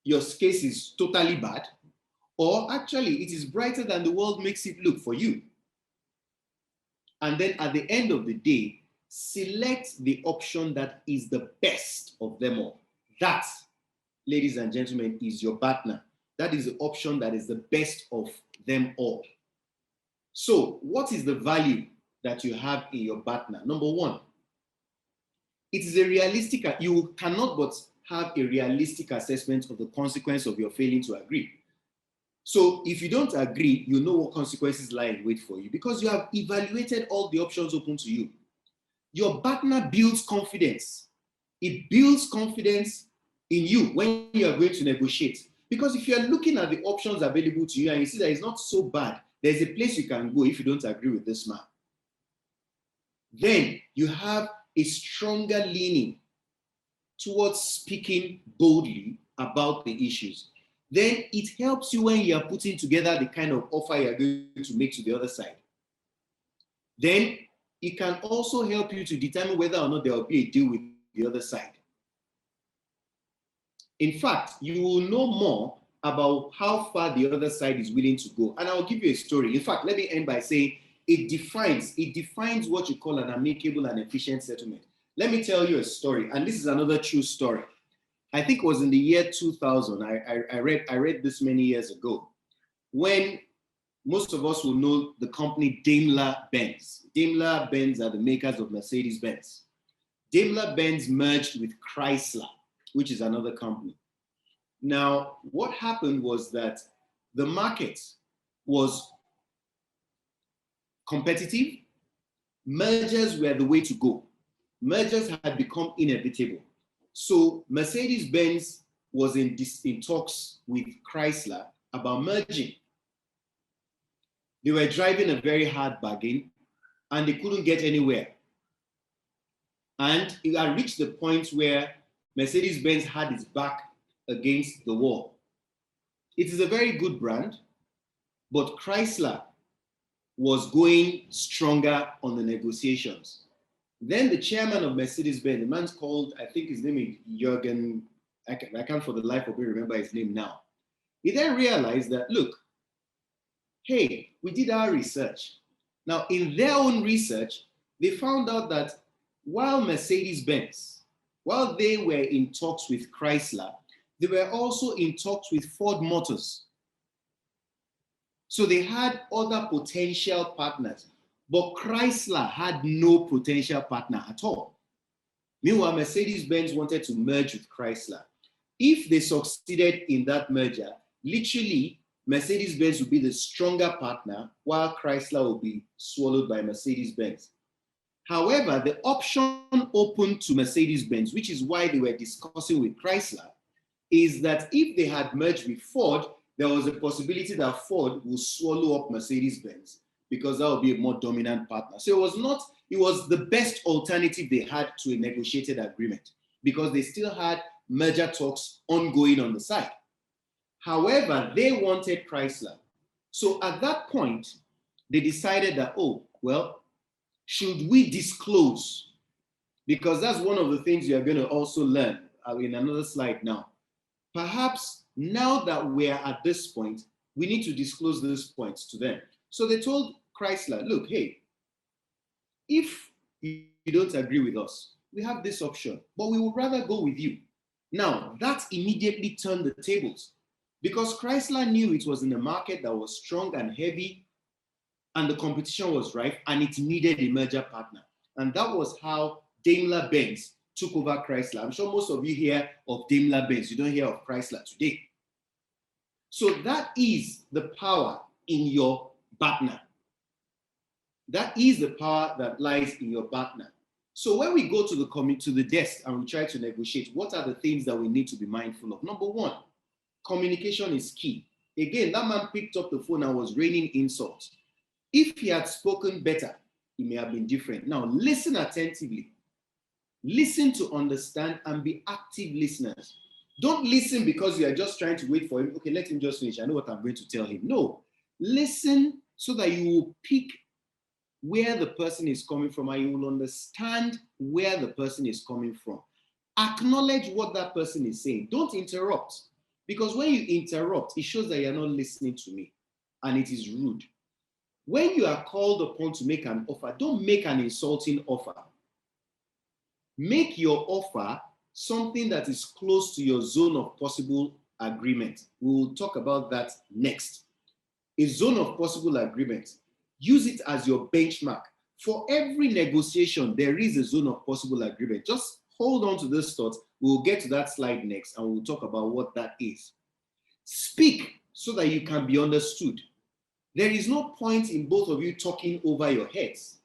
your case is totally bad or actually it is brighter than the world makes it look for you. And then at the end of the day, select the option that is the best of them all. That, ladies and gentlemen, is your partner. That is the option that is the best of them all. So what is the value that you have in your partner? Number one, it is a realistic, you cannot but have a realistic assessment of the consequence of your failing to agree. So if you don't agree, you know what consequences lie in wait for you because you have evaluated all the options open to you. Your partner builds confidence. It builds confidence in you when you are going to negotiate. Because if you are looking at the options available to you and you see that it's not so bad, there's a place you can go if you don't agree with this man. Then you have a stronger leaning towards speaking boldly about the issues. Then it helps you when you are putting together the kind of offer you're going to make to the other side. Then it can also help you to determine whether or not there will be a deal with the other side. In fact, you will know more about how far the other side is willing to go. And I'll give you a story. In fact, let me end by saying it defines what you call an amicable and efficient settlement. Let me tell you a story, and this is another true story. I think it was in the year 2000. I read this many years ago, when most of us will know the company Daimler-Benz. Daimler-Benz are the makers of Mercedes-Benz. Daimler-Benz merged with Chrysler, which is another company. Now, what happened was that the market was competitive. Mergers were the way to go. Mergers had become inevitable. So Mercedes-Benz was in talks with Chrysler about merging. They were driving a very hard bargain and they couldn't get anywhere. And it had reached the point where Mercedes-Benz had its back against the wall. It is a very good brand, but Chrysler was going stronger on the negotiations. Then the chairman of Mercedes-Benz, the man's called, I think his name is Jürgen, I can't for the life of me remember his name now. He then realized that, look, hey, we did our research. Now, in their own research, they found out that while Mercedes-Benz, while they were in talks with Chrysler, they were also in talks with Ford Motors. So they had other potential partners, but Chrysler had no potential partner at all. Meanwhile, Mercedes-Benz wanted to merge with Chrysler. If they succeeded in that merger, literally, Mercedes-Benz would be the stronger partner, while Chrysler will be swallowed by Mercedes-Benz. However, the option open to Mercedes-Benz, which is why they were discussing with Chrysler, is that if they had merged with Ford, there was a possibility that Ford would swallow up Mercedes-Benz because that would be a more dominant partner. So it was the best alternative they had to a negotiated agreement because they still had merger talks ongoing on the side. However, they wanted Chrysler. So at that point, they decided that, oh, well, should we disclose? Because that's one of the things you're going to also learn in another slide now. Perhaps now that we're at this point, we need to disclose these points to them. So they told Chrysler, look, hey, if you don't agree with us. We have this option, but we would rather go with you. Now, that immediately turned the tables because Chrysler knew it was in a market that was strong and heavy and the competition was rife and it needed a merger partner. And that was how Daimler-Benz took over Chrysler. I'm sure most of you hear of Daimler-Benz. You don't hear of Chrysler today. So that is the power in your partner. That is the power that lies in your partner. So when we go to the desk and we try to negotiate, what are the things that we need to be mindful of? Number one, communication is key. Again, that man picked up the phone and was raining insults. If he had spoken better, it may have been different. Now, listen attentively. Listen to understand and be active listeners. Don't listen because you are just trying to wait for him. Okay, let him just finish. I know what I'm going to tell him. No, listen so that you will pick where the person is coming from and you will understand where the person is coming from. Acknowledge what that person is saying. Don't interrupt. Because when you interrupt, it shows that you're not listening to me and it is rude. When you are called upon to make an offer, don't make an insulting offer. Make your offer something that is close to your zone of possible agreement. We will talk about that next. A zone of possible agreement. Use it as your benchmark. For every negotiation, there is a zone of possible agreement. Just hold on to this thought. We'll get to that slide next and we'll talk about what that is. Speak so that you can be understood. There is no point in both of you talking over your heads.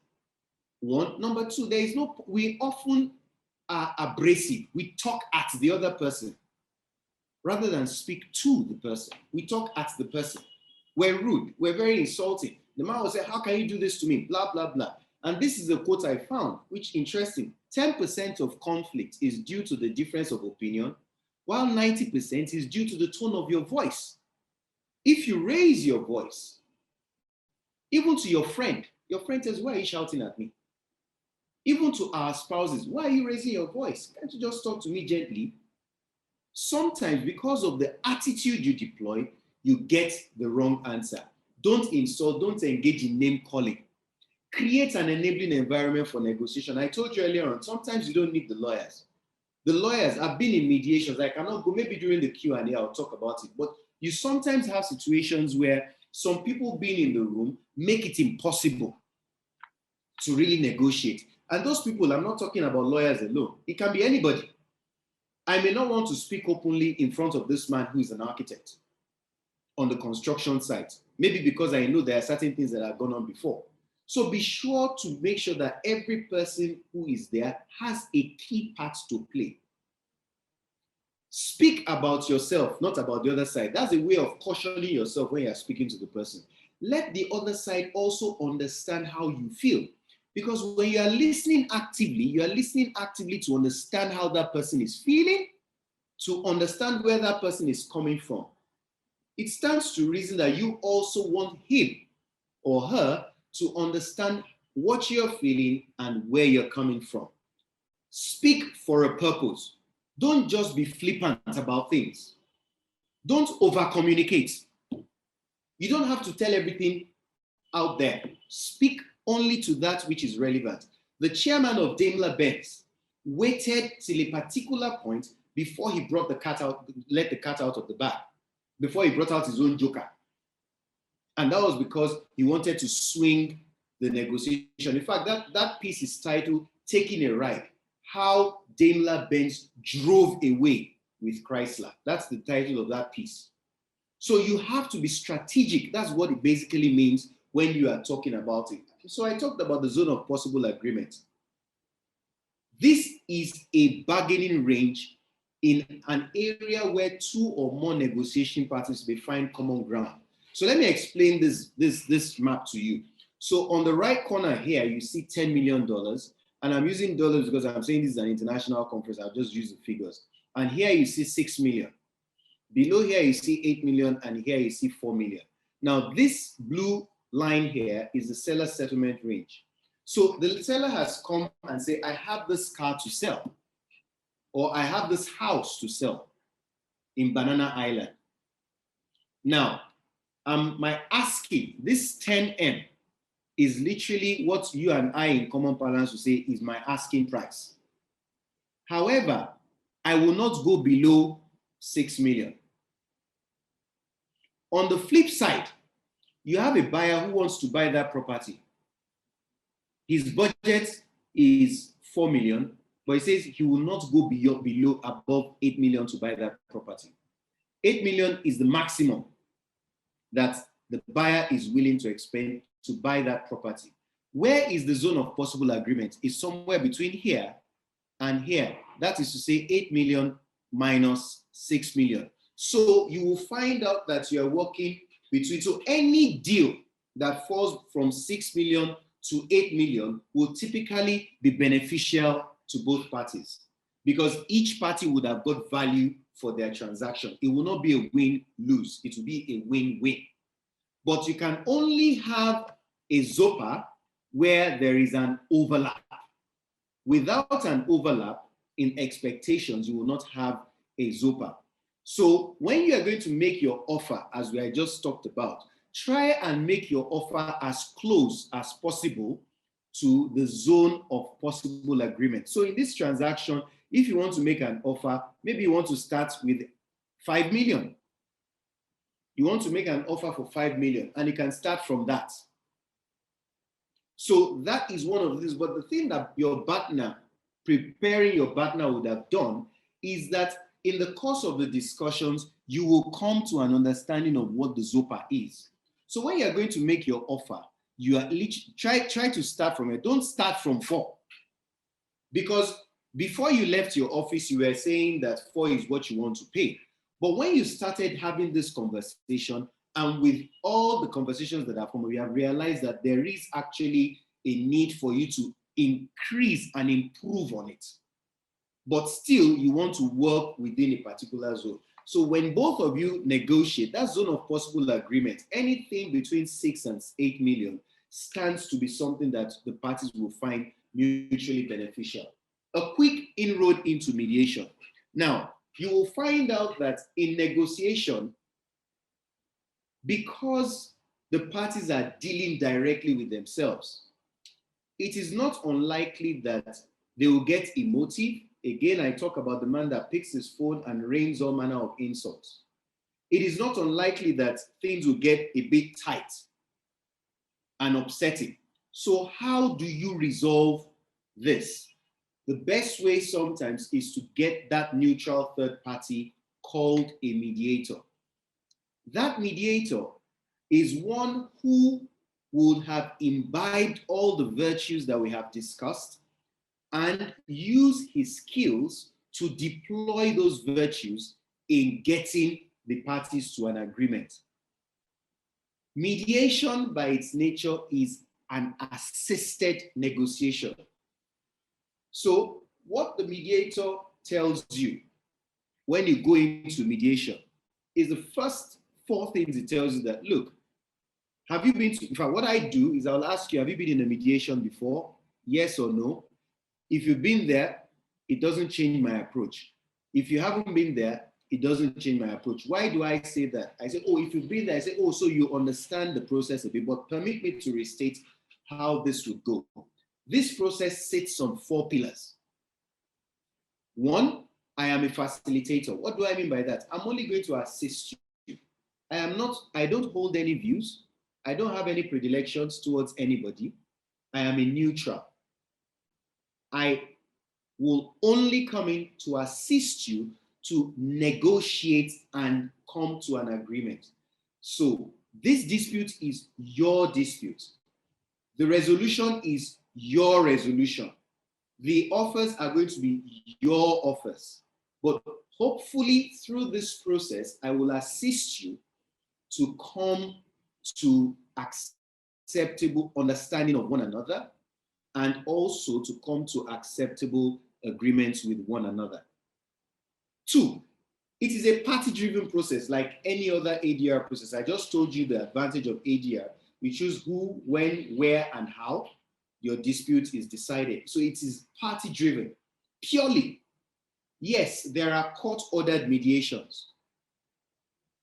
One. Number two, we often are abrasive. We talk at the other person rather than speak to the person. We talk at the person. We're rude. We're very insulting. The man will say, how can you do this to me? Blah, blah, blah. And this is a quote I found, which interesting. 10% of conflict is due to the difference of opinion, while 90% is due to the tone of your voice. If you raise your voice, even to your friend says, why are you shouting at me? Even to our spouses, why are you raising your voice? Can't you just talk to me gently? Sometimes because of the attitude you deploy, you get the wrong answer. Don't insult, don't engage in name calling. Create an enabling environment for negotiation. I told you earlier on, sometimes you don't need the lawyers. The lawyers have been in mediations. I cannot go, maybe during the Q&A, I'll talk about it. But you sometimes have situations where some people being in the room make it impossible to really negotiate. And those people, I'm not talking about lawyers alone. It can be anybody. I may not want to speak openly in front of this man who is an architect on the construction site. Maybe because I know there are certain things that have gone on before. So be sure to make sure that every person who is there has a key part to play. Speak about yourself, not about the other side. That's a way of cautioning yourself when you're speaking to the person. Let the other side also understand how you feel. Because when you are listening actively to understand how that person is feeling, to understand where that person is coming from. It stands to reason that you also want him or her to understand what you're feeling and where you're coming from. Speak for a purpose. Don't just be flippant about things. Don't over-communicate. You don't have to tell everything out there. Speak only to that which is relevant. The chairman of Daimler-Benz waited till a particular point before he brought the cat out, let the cat out of the bag, before he brought out his own joker. And that was because he wanted to swing the negotiation. In fact, that piece is titled Taking a Ride, How Daimler-Benz Drove Away with Chrysler. That's the title of that piece. So you have to be strategic. That's what it basically means when you are talking about it. So I talked about the zone of possible agreement. This is a bargaining range in an area where two or more negotiation parties may find common ground. So let me explain this map to you. So on the right corner here, you see $10 million. And I'm using dollars because I'm saying this is an international conference. I'll just use the figures. And here you see 6 million. Below here, you see 8 million. And here you see 4 million. Now, this blue line here is the seller settlement range. So the seller has come and say, I have this car to sell, or I have this house to sell in Banana Island. Now, my asking, this 10M, is literally what you and I in common parlance will say is my asking price. However, I will not go below 6 million. On the flip side, you have a buyer who wants to buy that property. His budget is 4 million, but he says he will not go below above 8 million to buy that property. 8 million is the maximum that the buyer is willing to expend to buy that property. Where is the zone of possible agreement? It's somewhere between here and here. That is to say 8 million minus 6 million. So you will find out that you are working between, so any deal that falls from 6 million to 8 million will typically be beneficial to both parties because each party would have got value for their transaction. It will not be a win-lose, it will be a win-win. But you can only have a ZOPA where there is an overlap. Without an overlap in expectations, you will not have a ZOPA. So when you are going to make your offer, as we just talked about, try and make your offer as close as possible to the zone of possible agreement. So in this transaction, if you want to make an offer, maybe you want to start with 5 million. You want to make an offer for 5 million and you can start from that. So that is one of the things. But the thing that your partner, preparing your partner would have done is that in the course of the discussions, you will come to an understanding of what the ZOPA is. So when you're going to make your offer, you are try to start from it. Don't start from 4. Because before you left your office, you were saying that 4 is what you want to pay. But when you started having this conversation, and with all the conversations that have come, we have realized that there is actually a need for you to increase and improve on it. But still, you want to work within a particular zone. So when both of you negotiate, that zone of possible agreement, anything between 6 and 8 million stands to be something that the parties will find mutually beneficial. A quick inroad into mediation. Now, you will find out that in negotiation, because the parties are dealing directly with themselves, it is not unlikely that they will get emotive. Again, I talk about the man that picks his phone and rains all manner of insults. It is not unlikely that things will get a bit tight and upsetting. So how do you resolve this? The best way sometimes is to get that neutral third party called a mediator. That mediator is one who would have imbibed all the virtues that we have discussed and use his skills to deploy those virtues in getting the parties to an agreement. Mediation by its nature is an assisted negotiation. So what the mediator tells you when you go into mediation is the first 4 things it tells you that, look, have you been to, in fact, what I do is I'll ask you, have you been in a mediation before? Yes or no? If you've been there, it doesn't change my approach. If you haven't been there, it doesn't change my approach. Why do I say that? I say, oh, if you've been there, I say, oh, so you understand the process a bit, but permit me to restate how this would go. This process sits on 4 pillars. 1, I am a facilitator. What do I mean by that? I'm only going to assist you. I don't hold any views. I don't have any predilections towards anybody. I am a neutral. I will only come in to assist you to negotiate and come to an agreement. So this dispute is your dispute. The resolution is your resolution. The offers are going to be your offers. But hopefully through this process, I will assist you to come to acceptable understanding of one another and also to come to acceptable agreements with one another. 2, it is a party-driven process like any other ADR process. I just told you the advantage of ADR. You choose who, when, where, and how your dispute is decided. So it is party-driven, purely. Yes, there are court-ordered mediations,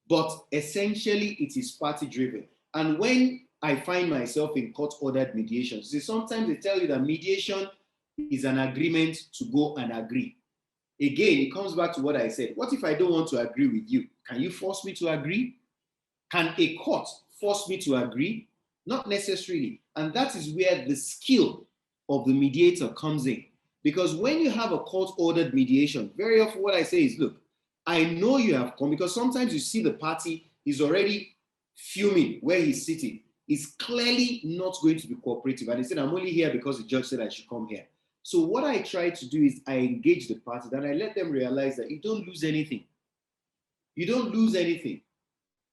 but essentially it is party-driven. And when I find myself in court-ordered mediation. See, sometimes they tell you that mediation is an agreement to go and agree. Again, it comes back to what I said. What if I don't want to agree with you? Can you force me to agree? Can a court force me to agree? Not necessarily. And that is where the skill of the mediator comes in. Because when you have a court-ordered mediation, very often what I say is, look, I know you have come, because sometimes you see the party is already fuming where he's sitting. He's clearly not going to be cooperative. And he said, I'm only here because the judge said I should come here. So what I try to do is I engage the parties and I let them realize that you don't lose anything. You don't lose anything.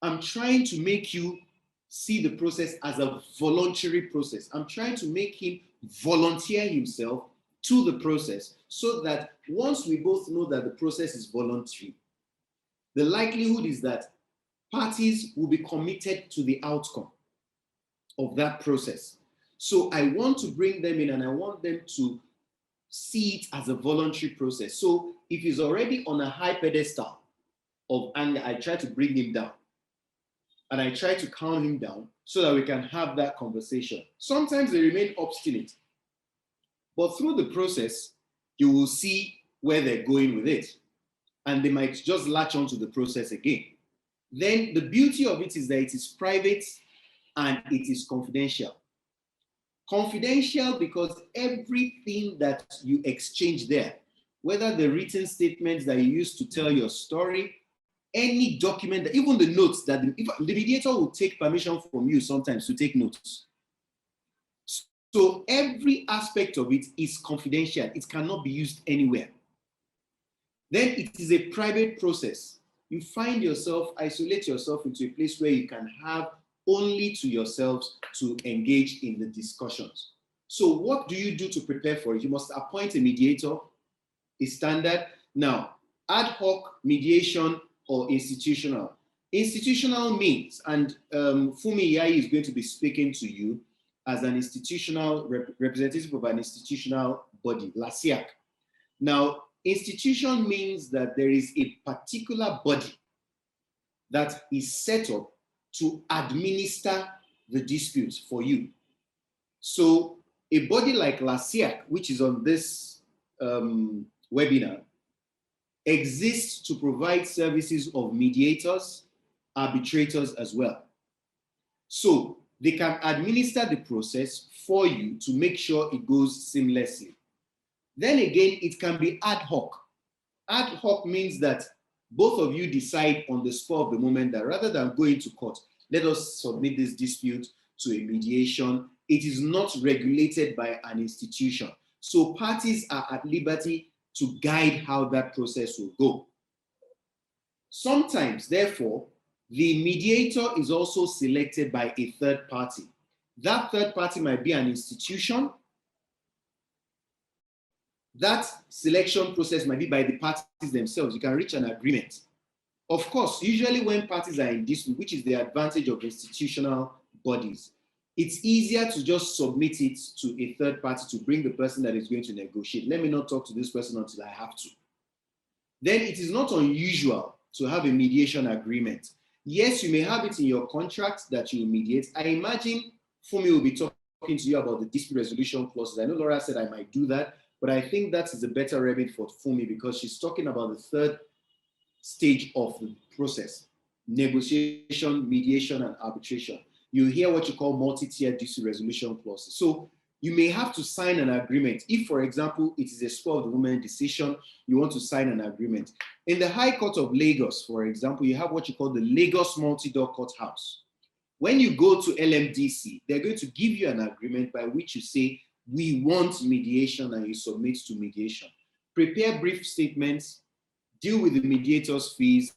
I'm trying to make you see the process as a voluntary process. I'm trying to make him volunteer himself to the process so that once we both know that the process is voluntary, the likelihood is that parties will be committed to the outcome of that process. So I want to bring them in and I want them to see it as a voluntary process. So if he's already on a high pedestal of anger, I try to bring him down and I try to calm him down so that we can have that conversation. Sometimes they remain obstinate, but through the process, you will see where they're going with it. And they might just latch onto the process again. Then the beauty of it is that it is private and it is confidential. Confidential because everything that you exchange there, whether the written statements that you use to tell your story, any document, even the notes that the mediator will take permission from you sometimes to take notes. So every aspect of it is confidential. It cannot be used anywhere. Then it is a private process. You find yourself, isolate yourself into a place where you can have only to yourselves to engage in the discussions. So what do you do to prepare for it? You must appoint a mediator, a standard. Now, ad hoc, mediation, or institutional. Institutional means, and Fumi Yai is going to be speaking to you as an institutional representative of an institutional body, LASIAC. Now, institution means that there is a particular body that is set up to administer the disputes for you. So a body like LASIAC, which is on this webinar, exists to provide services of mediators, arbitrators as well. So they can administer the process for you to make sure it goes seamlessly. Then again, it can be ad hoc. Ad hoc means that both of you decide on the spur of the moment that rather than going to court, let us submit this dispute to a mediation. It is not regulated by an institution. So parties are at liberty to guide how that process will go. Sometimes, therefore, the mediator is also selected by a third party. That third party might be an institution. That selection process might be by the parties themselves. You can reach an agreement. Of course, usually when parties are in dispute, which is the advantage of institutional bodies, it's easier to just submit it to a third party to bring the person that is going to negotiate. Let me not talk to this person until I have to. Then it is not unusual to have a mediation agreement. Yes, you may have it in your contract that you mediate. I imagine Fumi will be talking to you about the dispute resolution clauses. I know Laura said I might do that, but I think that is a better remedy for Fumi because she's talking about the third stage of the process: negotiation, mediation, and arbitration. You hear what you call multi-tier dispute resolution clauses. So you may have to sign an agreement. If, for example, it is a spur of the moment decision, you want to sign an agreement. In the High Court of Lagos, for example, you have what you call the Lagos Multi-Door Courthouse. When you go to LMDC, they're going to give you an agreement by which you say, we want mediation, and you submit to mediation. Prepare brief statements, deal with the mediator's fees,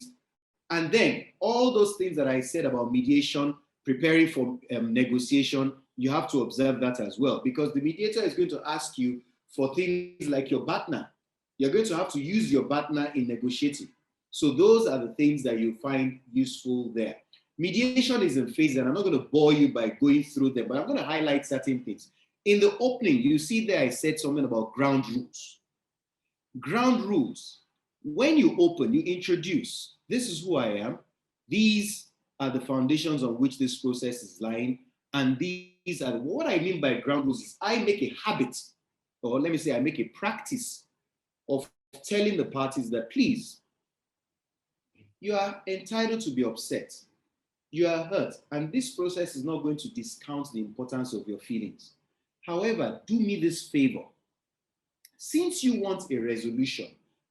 and then all those things that I said about mediation, preparing for negotiation, you have to observe that as well, because the mediator is going to ask you for things like your partner. You're going to have to use your partner in negotiating. So those are the things that you find useful there. Mediation is in phases, and I'm not going to bore you by going through them, but I'm going to highlight certain things. In the opening, you see there I said something about ground rules. Ground rules. When you open, you introduce, this is who I am. These are the foundations on which this process is lying. And these are what I mean by ground rules is I make a habit, or let me say I make a practice of telling the parties that please, you are entitled to be upset. You are hurt, and this process is not going to discount the importance of your feelings. However, do me this favor. Since you want a resolution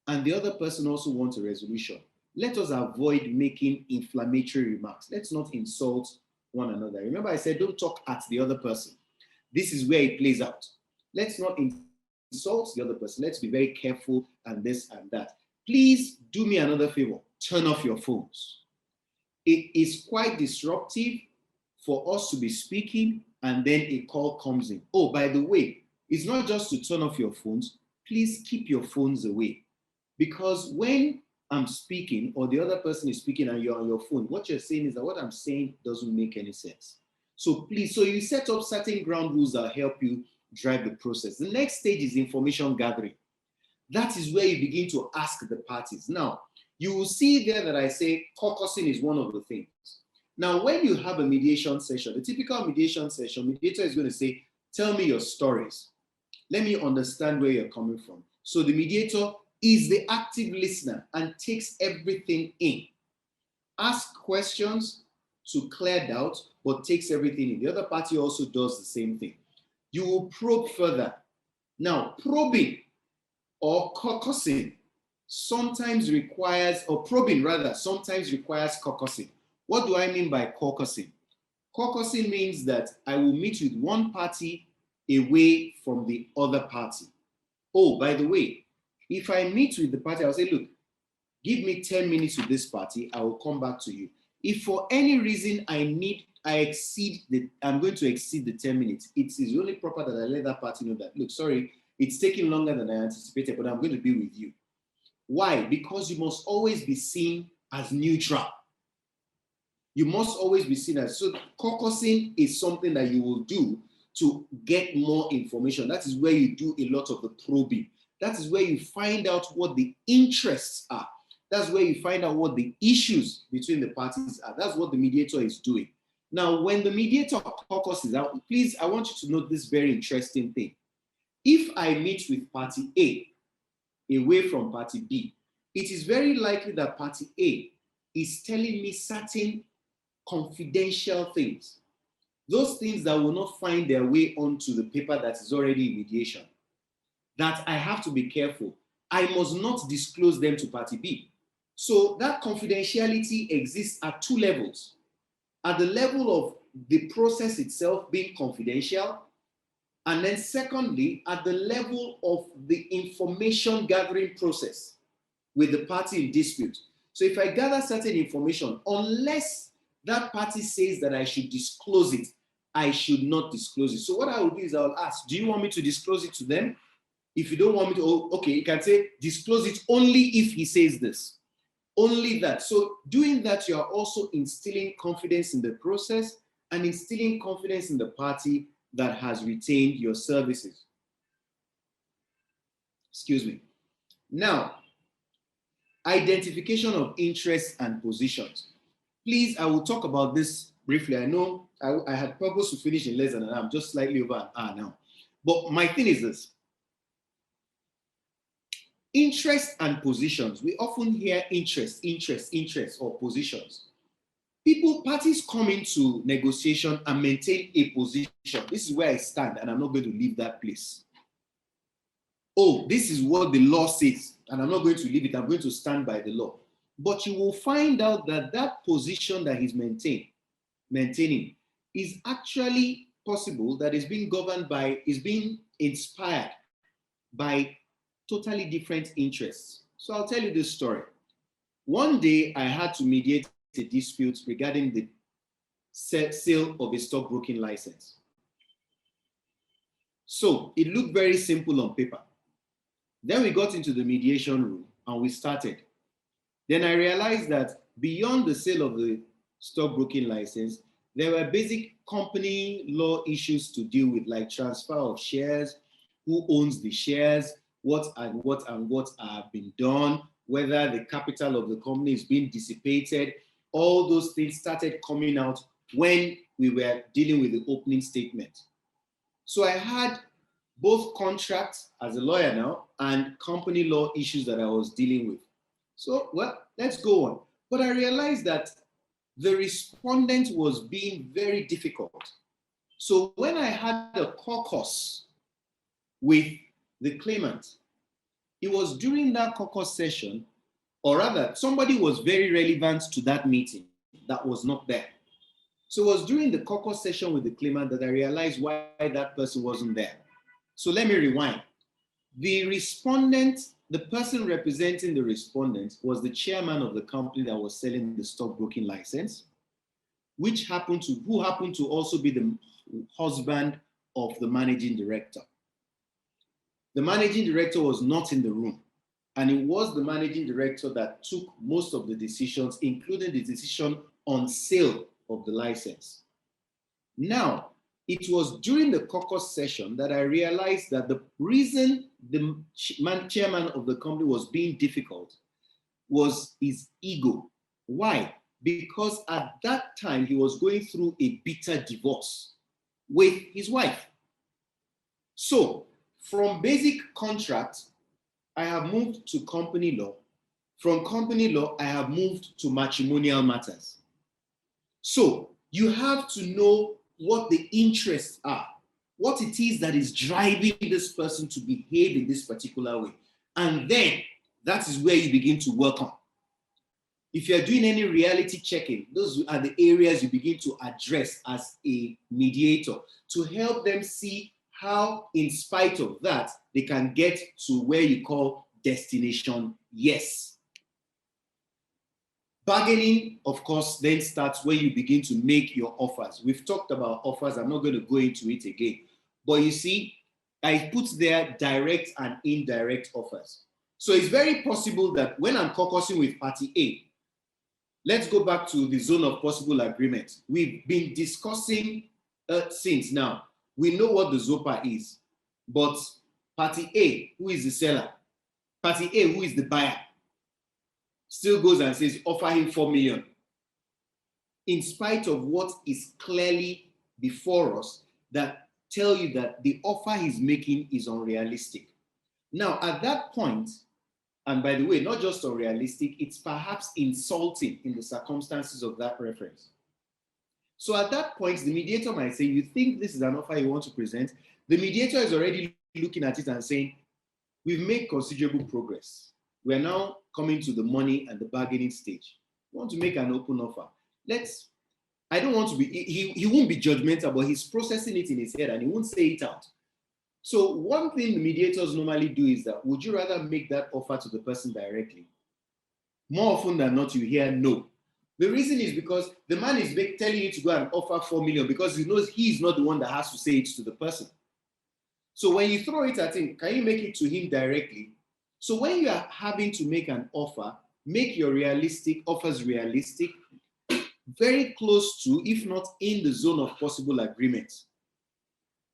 and the other person also wants a resolution, let us avoid making inflammatory remarks. Let's not insult one another. Remember, I said don't talk at the other person. This is where it plays out. Let's not insult the other person. Let's be very careful and this and that. Please do me another favor. Turn off your phones. It is quite disruptive for us to be speaking and then a call comes in. Oh, by the way, it's not just to turn off your phones. Please keep your phones away. Because when I'm speaking or the other person is speaking and you're on your phone, what you're saying is that what I'm saying doesn't make any sense. So please, so you set up certain ground rules that help you drive the process. The next stage is information gathering. That is where you begin to ask the parties. Now, you will see there that I say caucusing is one of the things. Now, when you have a mediation session, the typical mediation session, mediator is going to say, tell me your stories. Let me understand where you're coming from. So the mediator is the active listener and takes everything in. Ask questions to clear doubt, but takes everything in. The other party also does the same thing. You will probe further. Now, probing or caucusing sometimes requires, or probing rather, sometimes requires caucusing. What do I mean by caucusing? Caucusing means that I will meet with one party away from the other party. Oh, by the way, if I meet with the party, I'll say, look, give me 10 minutes with this party, I will come back to you. If for any reason I'm going to exceed the 10 minutes, it is only proper that I let that party know that, look, sorry, it's taking longer than I anticipated, but I'm going to be with you. Why? Because you must always be seen as neutral. You must always be seen as, so caucusing is something that you will do to get more information. That is where you do a lot of the probing. That is where you find out what the interests are. That's where you find out what the issues between the parties are. That's what the mediator is doing. Now, when the mediator caucuses out, please, I want you to note this very interesting thing. If I meet with party A away from party B, it is very likely that party A is telling me certain confidential things. Those things that will not find their way onto the paper that is already in mediation, that I have to be careful. I must not disclose them to party B. So that confidentiality exists at two levels. At the level of the process itself being confidential, and then secondly, at the level of the information gathering process with the party in dispute. So if I gather certain information, unless that party says that I should disclose it, I should not disclose it. So what I will do is I'll ask, do you want me to disclose it to them? If you don't want me to, oh, okay, you can say disclose it only if he says this. Only that. So doing that, you are also instilling confidence in the process and instilling confidence in the party that has retained your services. Excuse me. Now, identification of interests and positions. Please, I will talk about this briefly. I know I had purpose to finish in less than an hour. I'm just slightly over an hour now. But my thing is this. Interest and positions. We often hear interest, or positions. Parties come into negotiation and maintain a position. This is where I stand and I'm not going to leave that place. Oh, this is what the law says and I'm not going to leave it. I'm going to stand by the law. But you will find out that that position that he's maintaining is actually possible, that is being governed by, is being inspired by totally different interests. So I'll tell you this story. One day I had to mediate a dispute regarding the sale of a stockbroking license. So it looked very simple on paper. Then we got into the mediation room and we started. Then I realized that beyond the sale of the stockbroking license, there were basic company law issues to deal with, like transfer of shares, who owns the shares, what have been done, whether the capital of the company is being dissipated. All those things started coming out when we were dealing with the opening statement. So I had both contracts as a lawyer now and company law issues that I was dealing with. So, well, let's go on. But I realized that the respondent was being very difficult. So when I had a caucus with the claimant, it was during that caucus session, or rather, somebody was very relevant to that meeting that was not there. So it was during the caucus session with the claimant that I realized why that person wasn't there. So let me rewind. The respondent, the person representing the respondent, was the chairman of the company that was selling the stockbroking license, who happened to also be the husband of the managing director. The managing director was not in the room, and it was the managing director that took most of the decisions, including the decision on sale of the license. Now, it was during the caucus session that I realized that the reason the chairman of the company was being difficult was his ego. Why? Because at that time, he was going through a bitter divorce with his wife. So, from basic contract, I have moved to company law. From company law, I have moved to matrimonial matters. So, you have to know what the interests are, what it is that is driving this person to behave in this particular way. And then that is where you begin to work on. If you're doing any reality checking, those are the areas you begin to address as a mediator to help them see how, in spite of that, they can get to where you call destination yes. Bargaining, of course, then starts when you begin to make your offers. We've talked about offers. I'm not going to go into it again. But you see, I put there direct and indirect offers. So it's very possible that when I'm caucusing with party A, let's go back to the zone of possible agreement. We've been discussing since now. We know what the ZOPA is, but party A, who is the seller, party A, who is the buyer, still goes and says, offer him 4 million. In spite of what is clearly before us that tell you that the offer he's making is unrealistic. Now, at that point, and by the way, not just unrealistic, it's perhaps insulting in the circumstances of that reference. So at that point, the mediator might say, you think this is an offer you want to present? The mediator is already looking at it and saying, we've made considerable progress. We're now coming to the money and the bargaining stage. We want to make an open offer. I don't want to be, he won't be judgmental, but he's processing it in his head and he won't say it out. So one thing the mediators normally do is that, would you rather make that offer to the person directly? More often than not, you hear no. The reason is because the man is telling you to go and offer 4 million because he knows he's not the one that has to say it to the person. So when you throw it at him, can you make it to him directly? So when you are having to make an offer, make your offers realistic, very close to, if not in the zone of possible agreement.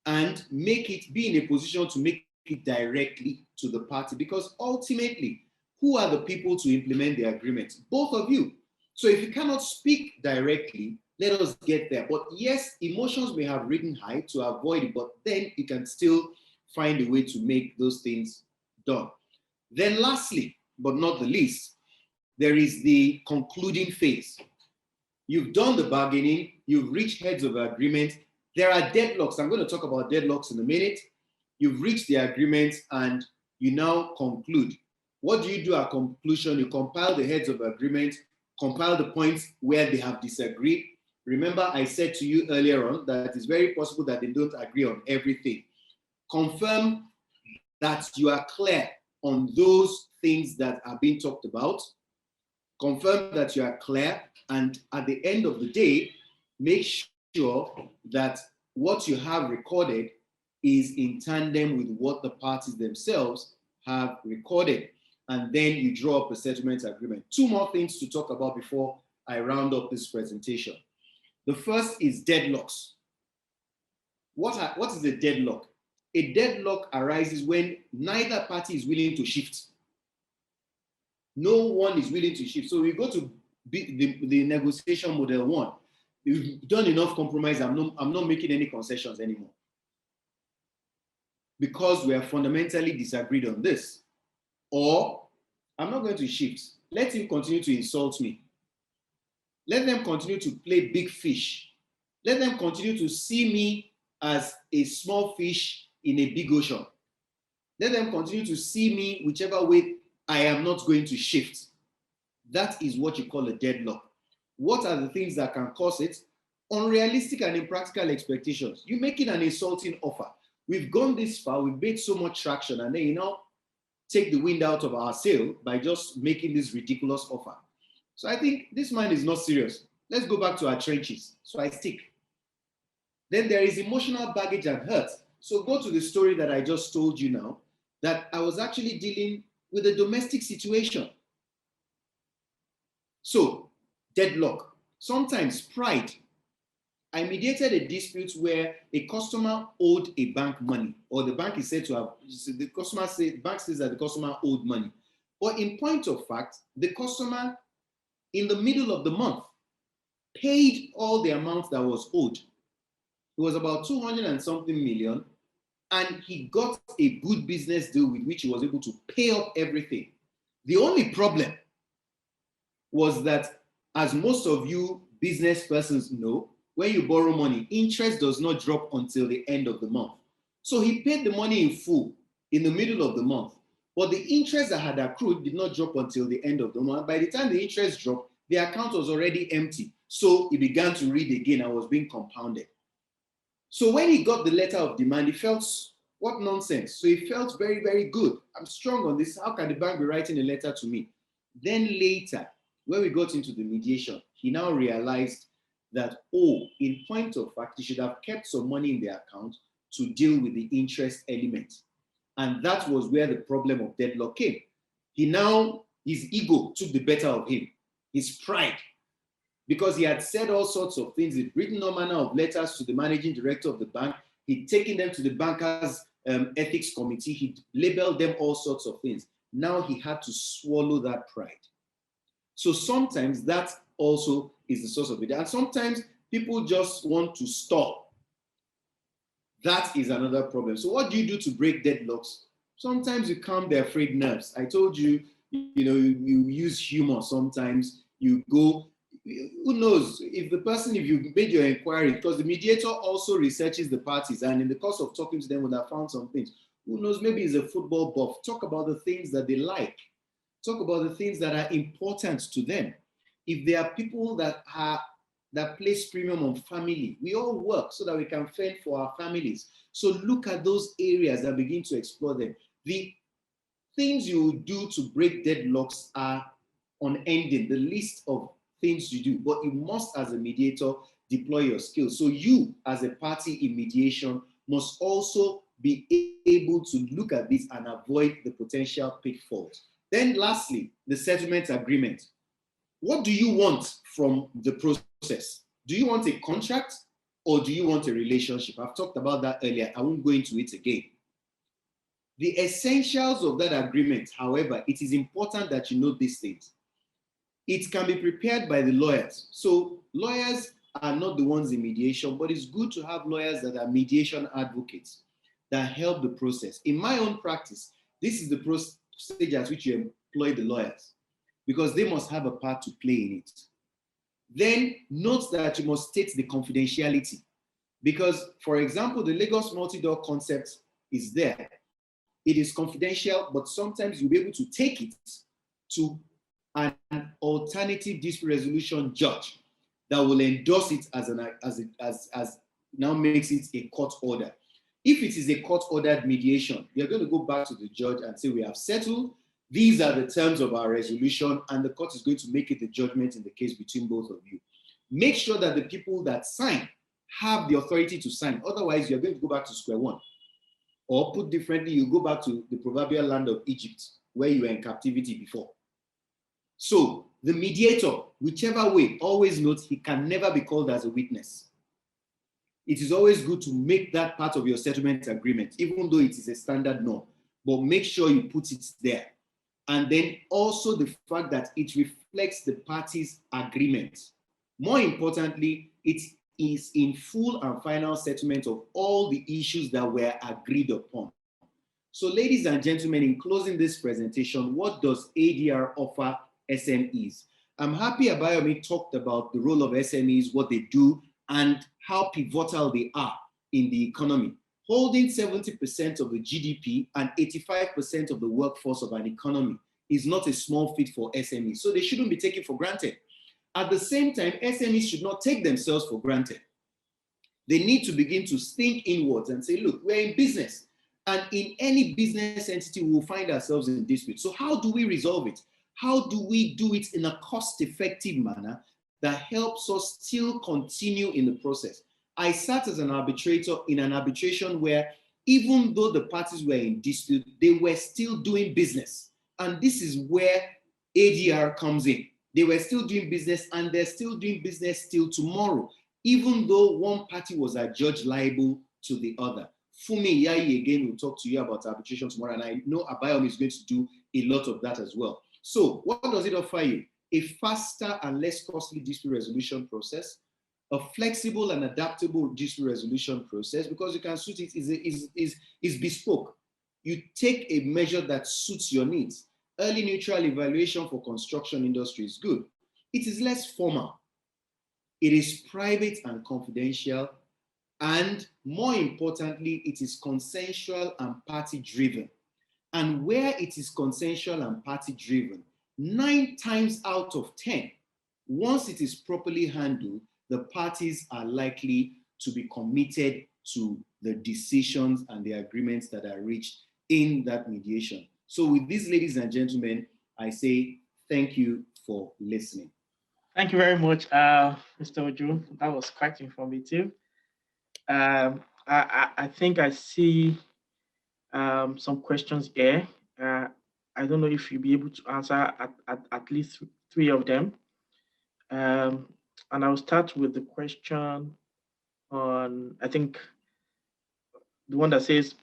And be in a position to make it directly to the party, because ultimately, who are the people to implement the agreement? Both of you. So if you cannot speak directly, let us get there. But yes, emotions may have ridden high to avoid it, but then you can still find a way to make those things done. Then lastly, but not the least, there is the concluding phase. You've done the bargaining, you've reached heads of agreement. There are deadlocks. I'm going to talk about deadlocks in a minute. You've reached the agreement and you now conclude. What do you do at conclusion? You compile the heads of agreement, compile the points where they have disagreed. Remember, I said to you earlier on that it's very possible that they don't agree on everything. Confirm that you are clear on those things that are being talked about. Confirm that you are clear, and at the end of the day, make sure that what you have recorded is in tandem with what the parties themselves have recorded. And then you draw up a settlement agreement. 2 more things to talk about before I round up this presentation. The first is deadlocks. What is a deadlock? A deadlock arises when neither party is willing to shift. No one is willing to shift. So we go to the negotiation model 1. You've done enough compromise. I'm not making any concessions anymore. Because we have fundamentally disagreed on this. Or I'm not going to shift. Let him continue to insult me. Let them continue to play big fish. Let them continue to see me as a small fish in a big ocean. Let them continue to see me whichever way. I am not going to shift. That is what you call a deadlock. What are the things that can cause it? Unrealistic and impractical expectations. You're making an insulting offer. We've gone this far, we've made so much traction, and then take the wind out of our sail by just making this ridiculous offer. So I think this man is not serious. Let's go back to our trenches. So I stick. Then there is emotional baggage and hurt. So go to the story that I just told you now, that I was actually dealing with a domestic situation. So deadlock. Sometimes pride. I mediated a dispute where a customer owed a bank money, or the bank is said to have, the bank says that the customer owed money. But in point of fact, the customer in the middle of the month paid all the amount that was owed. It was about 200 and something million, and he got a good business deal with which he was able to pay up everything. The only problem was that, as most of you business persons know, when you borrow money, interest does not drop until the end of the month. So he paid the money in full in the middle of the month, but the interest that had accrued did not drop until the end of the month. By the time the interest dropped, the account was already empty. So he began to read again and was being compounded. So when he got the letter of demand, he felt, what nonsense. So he felt very, very good. I'm strong on this. How can the bank be writing a letter to me? Then later, when we got into the mediation, he now realized that, in point of fact, he should have kept some money in the account to deal with the interest element. And that was where the problem of deadlock came. His ego took the better of him, his pride, because he had said all sorts of things. He'd written all manner of letters to the managing director of the bank. He'd taken them to the bankers' ethics committee. He'd labeled them all sorts of things. Now he had to swallow that pride. So sometimes that also is the source of it. And sometimes people just want to stop. That is another problem. So what do you do to break deadlocks? Sometimes you calm their frayed nerves. I told you, you use humor sometimes. You go, who knows, if you made your inquiry, because the mediator also researches the parties, and in the course of talking to them, would have found some things. Who knows, maybe it's a football buff. Talk about the things that they like. Talk about the things that are important to them. If there are people that place premium on family, we all work so that we can fend for our families. So look at those areas and begin to explore them. The things you do to break deadlocks are unending, the list of things you do, but you must, as a mediator, deploy your skills. So you, as a party in mediation, must also be able to look at this and avoid the potential pitfalls. Then lastly, the settlement agreement. What do you want from the process? Do you want a contract or do you want a relationship? I've talked about that earlier. I won't go into it again. The essentials of that agreement, however, it is important that you know these things. It can be prepared by the lawyers. So lawyers are not the ones in mediation, but it's good to have lawyers that are mediation advocates that help the process. In my own practice, this is the stage at which you employ the lawyers, because they must have a part to play in it. Then note that you must state the confidentiality, because, for example, the Lagos multi-door concept is there. It is confidential, but sometimes you'll be able to take it to an alternative dispute resolution judge that will endorse it as now makes it a court order. If it is a court-ordered mediation, you're going to go back to the judge and say, we have settled, these are the terms of our resolution, and the court is going to make it a judgment in the case between both of you. Make sure that the people that sign have the authority to sign. Otherwise, you're going to go back to square one. Or put differently, you go back to the proverbial land of Egypt, where you were in captivity before. So the mediator, whichever way, always note he can never be called as a witness. It is always good to make that part of your settlement agreement, even though it is a standard norm, but make sure you put it there. And then also the fact that it reflects the parties' agreement. More importantly, it is in full and final settlement of all the issues that were agreed upon. So ladies and gentlemen, in closing this presentation, what does ADR offer SMEs? I'm happy Abayomi talked about the role of SMEs, what they do, and how pivotal they are in the economy. Holding 70% of the GDP and 85% of the workforce of an economy is not a small feat for SMEs, so they shouldn't be taken for granted. At the same time, SMEs should not take themselves for granted. They need to begin to think inwards and say, look, we're in business. And in any business entity, we will find ourselves in dispute. So how do we resolve it? How do we do it in a cost-effective manner that helps us still continue in the process? I sat as an arbitrator in an arbitration where even though the parties were in dispute, they were still doing business. And this is where ADR comes in. They were still doing business and they're still doing business till tomorrow, even though one party was adjudged liable to the other. Fumi Yayi again will talk to you about arbitration tomorrow, and I know Abayomi is going to do a lot of that as well. So what does it offer you? A faster and less costly dispute resolution process, a flexible and adaptable dispute resolution process, because you can suit it, is bespoke. You take a measure that suits your needs. Early neutral evaluation for construction industry is good. It is less formal. It is private and confidential. And more importantly, it is consensual and party-driven. And where it is consensual and party-driven, 9 times out of 10, once it is properly handled, the parties are likely to be committed to the decisions and the agreements that are reached in that mediation. So with these, ladies and gentlemen, I say thank you for listening. Thank you very much, Mr. Ojo. That was quite informative. I think I see some questions here. I don't know if you'll be able to answer at least 3 of them. And I'll start with the question on, I think, the one that says,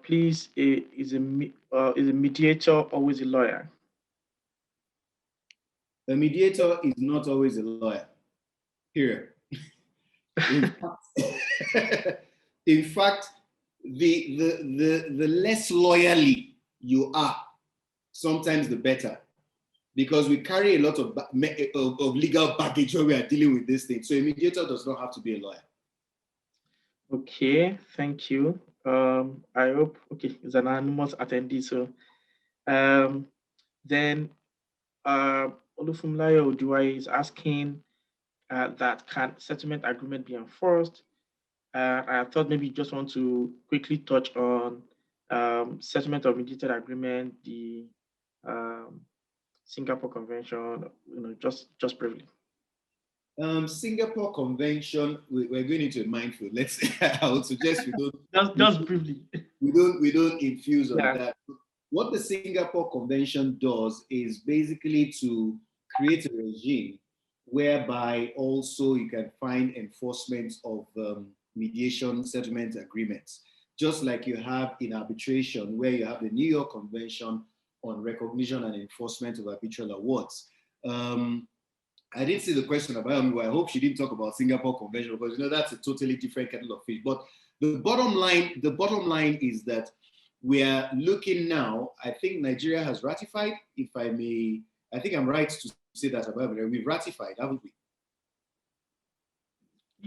please, is a mediator always a lawyer? A mediator is not always a lawyer, period. In fact, the less loyally you are, sometimes the better, because we carry a lot of legal baggage when we are dealing with this thing. So a mediator does not have to be a lawyer. Okay, thank you. I hope, okay, it's an anonymous attendee. So then Olufumlayo Ojo is asking that can settlement agreement be enforced? I thought maybe you just want to quickly touch on settlement of mediated agreement, the Singapore Convention, just briefly. Singapore Convention, we're going into a minefield. I would suggest we don't just briefly. We don't infuse on that. What the Singapore Convention does is basically to create a regime whereby also you can find enforcement of mediation settlement agreements, just like you have in arbitration, where you have the New York Convention on recognition and enforcement of arbitral awards. I didn't see the question about me, but I hope she didn't talk about Singapore Convention, because that's a totally different kettle of fish. But the bottom line is that we are looking now. I think Nigeria has ratified, if I may. I think I'm right to say that about it. We've ratified, haven't we?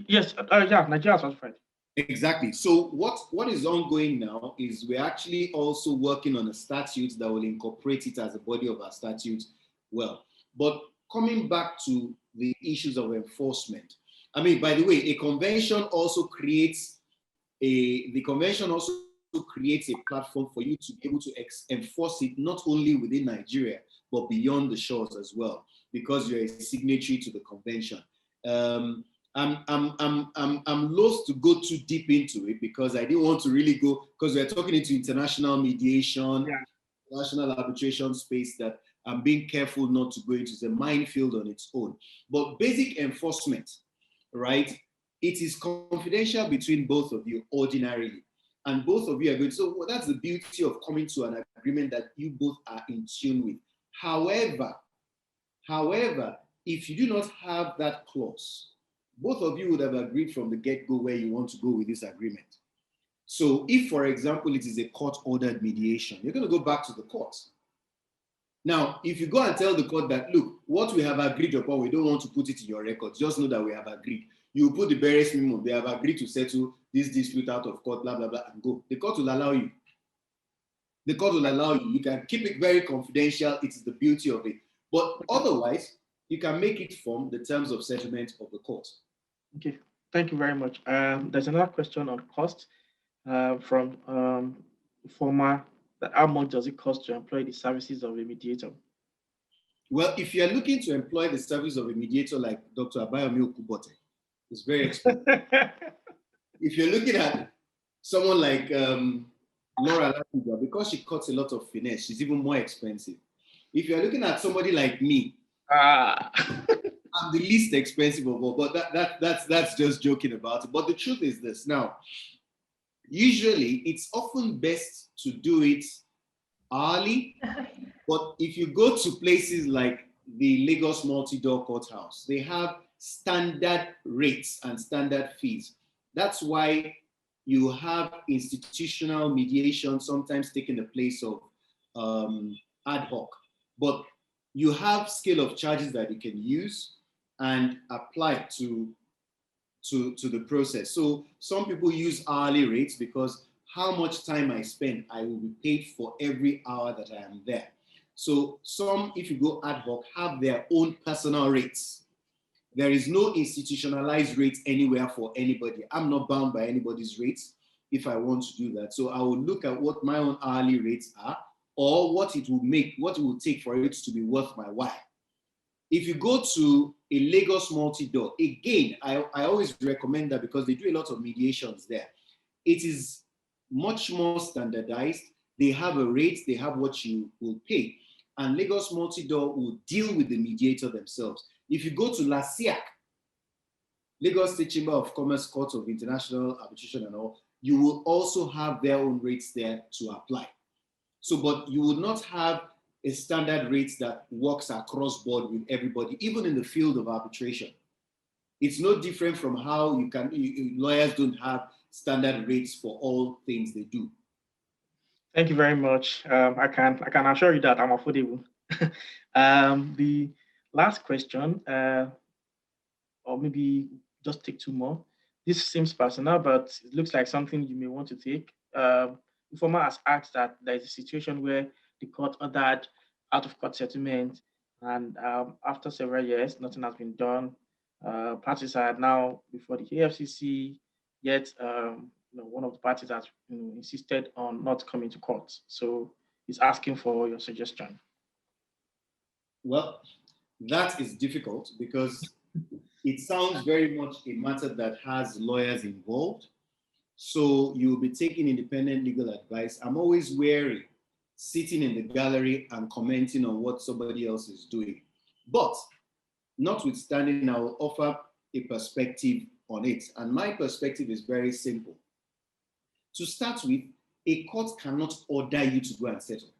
Yes, yeah, Nigeria has ratified. Exactly. So what is ongoing now is we're actually also working on a statute that will incorporate it as a body of our statute. Well, but coming back to the issues of enforcement, I mean, by the way, a convention also creates a platform for you to be able to enforce it not only within Nigeria, but beyond the shores as well, because you're a signatory to the convention. I'm loath to go too deep into it, because I didn't want to really go, because we're talking into international mediation, national arbitration space that I'm being careful not to go into. It's a minefield on its own. But basic enforcement, right? It is confidential between both of you ordinarily. And both of you are good. So that's the beauty of coming to an agreement that you both are in tune with. However, if you do not have that clause, both of you would have agreed from the get-go where you want to go with this agreement. So if, for example, it is a court-ordered mediation, you're going to go back to the court. Now, if you go and tell the court that, look, what we have agreed upon, we don't want to put it in your records, just know that we have agreed. You put the barest minimum, they have agreed to settle this dispute out of court, blah, blah, blah, and go. The court will allow you. The court will allow you. You can keep it very confidential. It's the beauty of it. But otherwise, you can make it from the terms of settlement of the court. Okay, thank you very much. There's another question on cost from former. How much does it cost to employ the services of a mediator? Well, if you're looking to employ the service of a mediator like Dr. Abayomi Okubote, it's very expensive. If you're looking at someone like Laura Latiga, because she cuts a lot of finesse, she's even more expensive. If you're looking at somebody like me, I'm the least expensive of all, but that's just joking about it. But the truth is this. Now, usually it's often best to do it hourly, but if you go to places like the Lagos Multi-Door Courthouse, they have standard rates and standard fees. That's why you have institutional mediation sometimes taking the place of ad hoc. But you have scale of charges that you can use and apply to the process. So some people use hourly rates because how much time I spend, I will be paid for every hour that I am there. So some, if you go ad hoc, have their own personal rates. There is no institutionalized rates anywhere for anybody. I'm not bound by anybody's rates if I want to do that. So I will look at what my own hourly rates are or what it will make, what it will take for it to be worth my while. If you go to a Lagos multi-door, again, I always recommend that because they do a lot of mediations there. It is much more standardized. They have a rate, they have what you will pay. And Lagos multi-door will deal with the mediator themselves. If you go to LASIAC, Lagos State Chamber of Commerce Court of International Arbitration and all, you will also have their own rates there to apply. So, but you will not have a standard rate that works across board with everybody, even in the field of arbitration. It's no different from how lawyers don't have standard rates for all things they do. Thank you very much. I can assure you that I'm affordable. The last question, or maybe just take two more. This seems personal, but it looks like something you may want to take. Informer has asked that there is a situation where the court ordered out of court settlement, and after several years, nothing has been done. Parties are now before the AFCC, yet one of the parties has insisted on not coming to court. So he's asking for your suggestion. Well, that is difficult because it sounds very much a matter that has lawyers involved. So you'll be taking independent legal advice. I'm always wary sitting in the gallery and commenting on what somebody else is doing. But notwithstanding, I will offer a perspective on it. And my perspective is very simple. To start with, a court cannot order you to go and settle,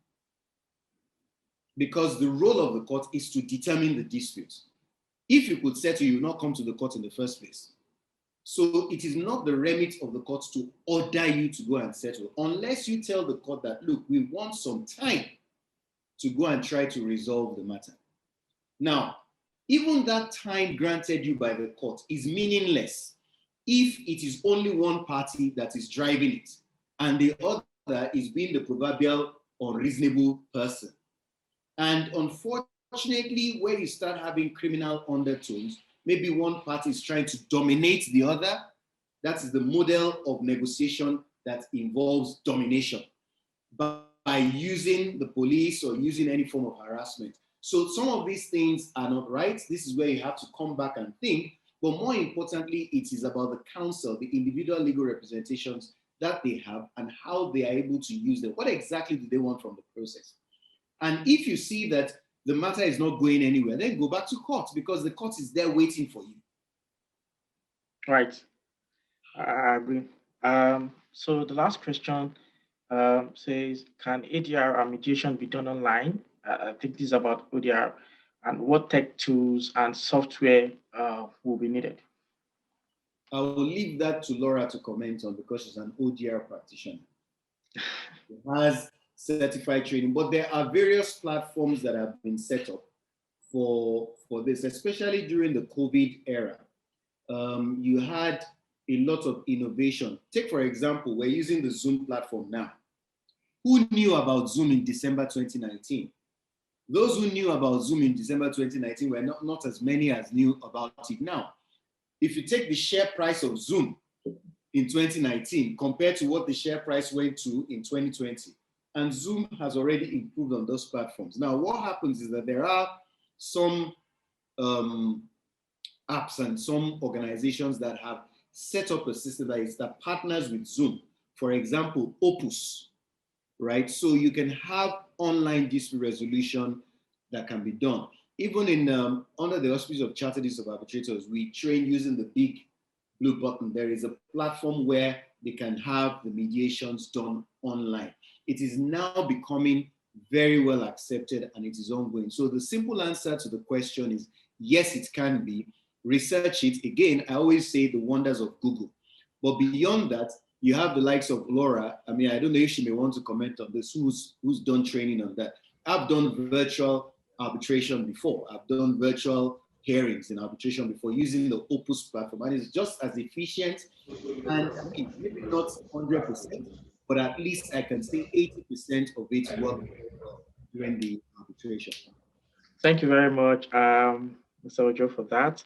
because the role of the court is to determine the dispute. If you could settle, you will not come to the court in the first place. So it is not the remit of the court to order you to go and settle, unless you tell the court that, look, we want some time to go and try to resolve the matter. Now, even that time granted you by the court is meaningless if it is only one party that is driving it, and the other is being the proverbial unreasonable person. And unfortunately, where you start having criminal undertones, maybe one party is trying to dominate the other. That is the model of negotiation that involves domination by using the police or using any form of harassment. So some of these things are not right. This is where you have to come back and think. But more importantly, it is about the counsel, the individual legal representations that they have and how they are able to use them. What exactly do they want from the process? And if you see that the matter is not going anywhere, then go back to court, because the court is there waiting for you. Right. I agree. So the last question says, can ADR and mediation be done online? I think this is about ODR. and what tech tools and software will be needed? I will leave that to Laura to comment on because she's an ODR practitioner. She has certified training, but there are various platforms that have been set up for this, especially during the COVID era. You had a lot of innovation. Take, for example, we're using the Zoom platform now. Who knew about Zoom in December 2019? Those who knew about Zoom in December 2019 were not as many as knew about it now. If you take the share price of Zoom in 2019 compared to what the share price went to in 2020, and Zoom has already improved on those platforms. Now, what happens is that there are some apps and some organizations that have set up a system that partners with Zoom. For example, Opus, right? So you can have online dispute resolution that can be done. Even in under the auspices of Chartered Institute of Arbitrators, we train using the big blue button. There is a platform where they can have the mediations done online. It is now becoming very well accepted and it is ongoing. So the simple answer to the question is yes, it can be. Research it. Again, I always say the wonders of Google. But beyond that, you have the likes of Laura. I mean, I don't know if she may want to comment on this, who's done training on that. I've done virtual arbitration before. I've done virtual hearings in arbitration before using the Opus platform, and it's just as efficient and maybe not 100%, but at least I can say 80% of it worked during the arbitration. Thank you very much, Mr. Ojo, for that.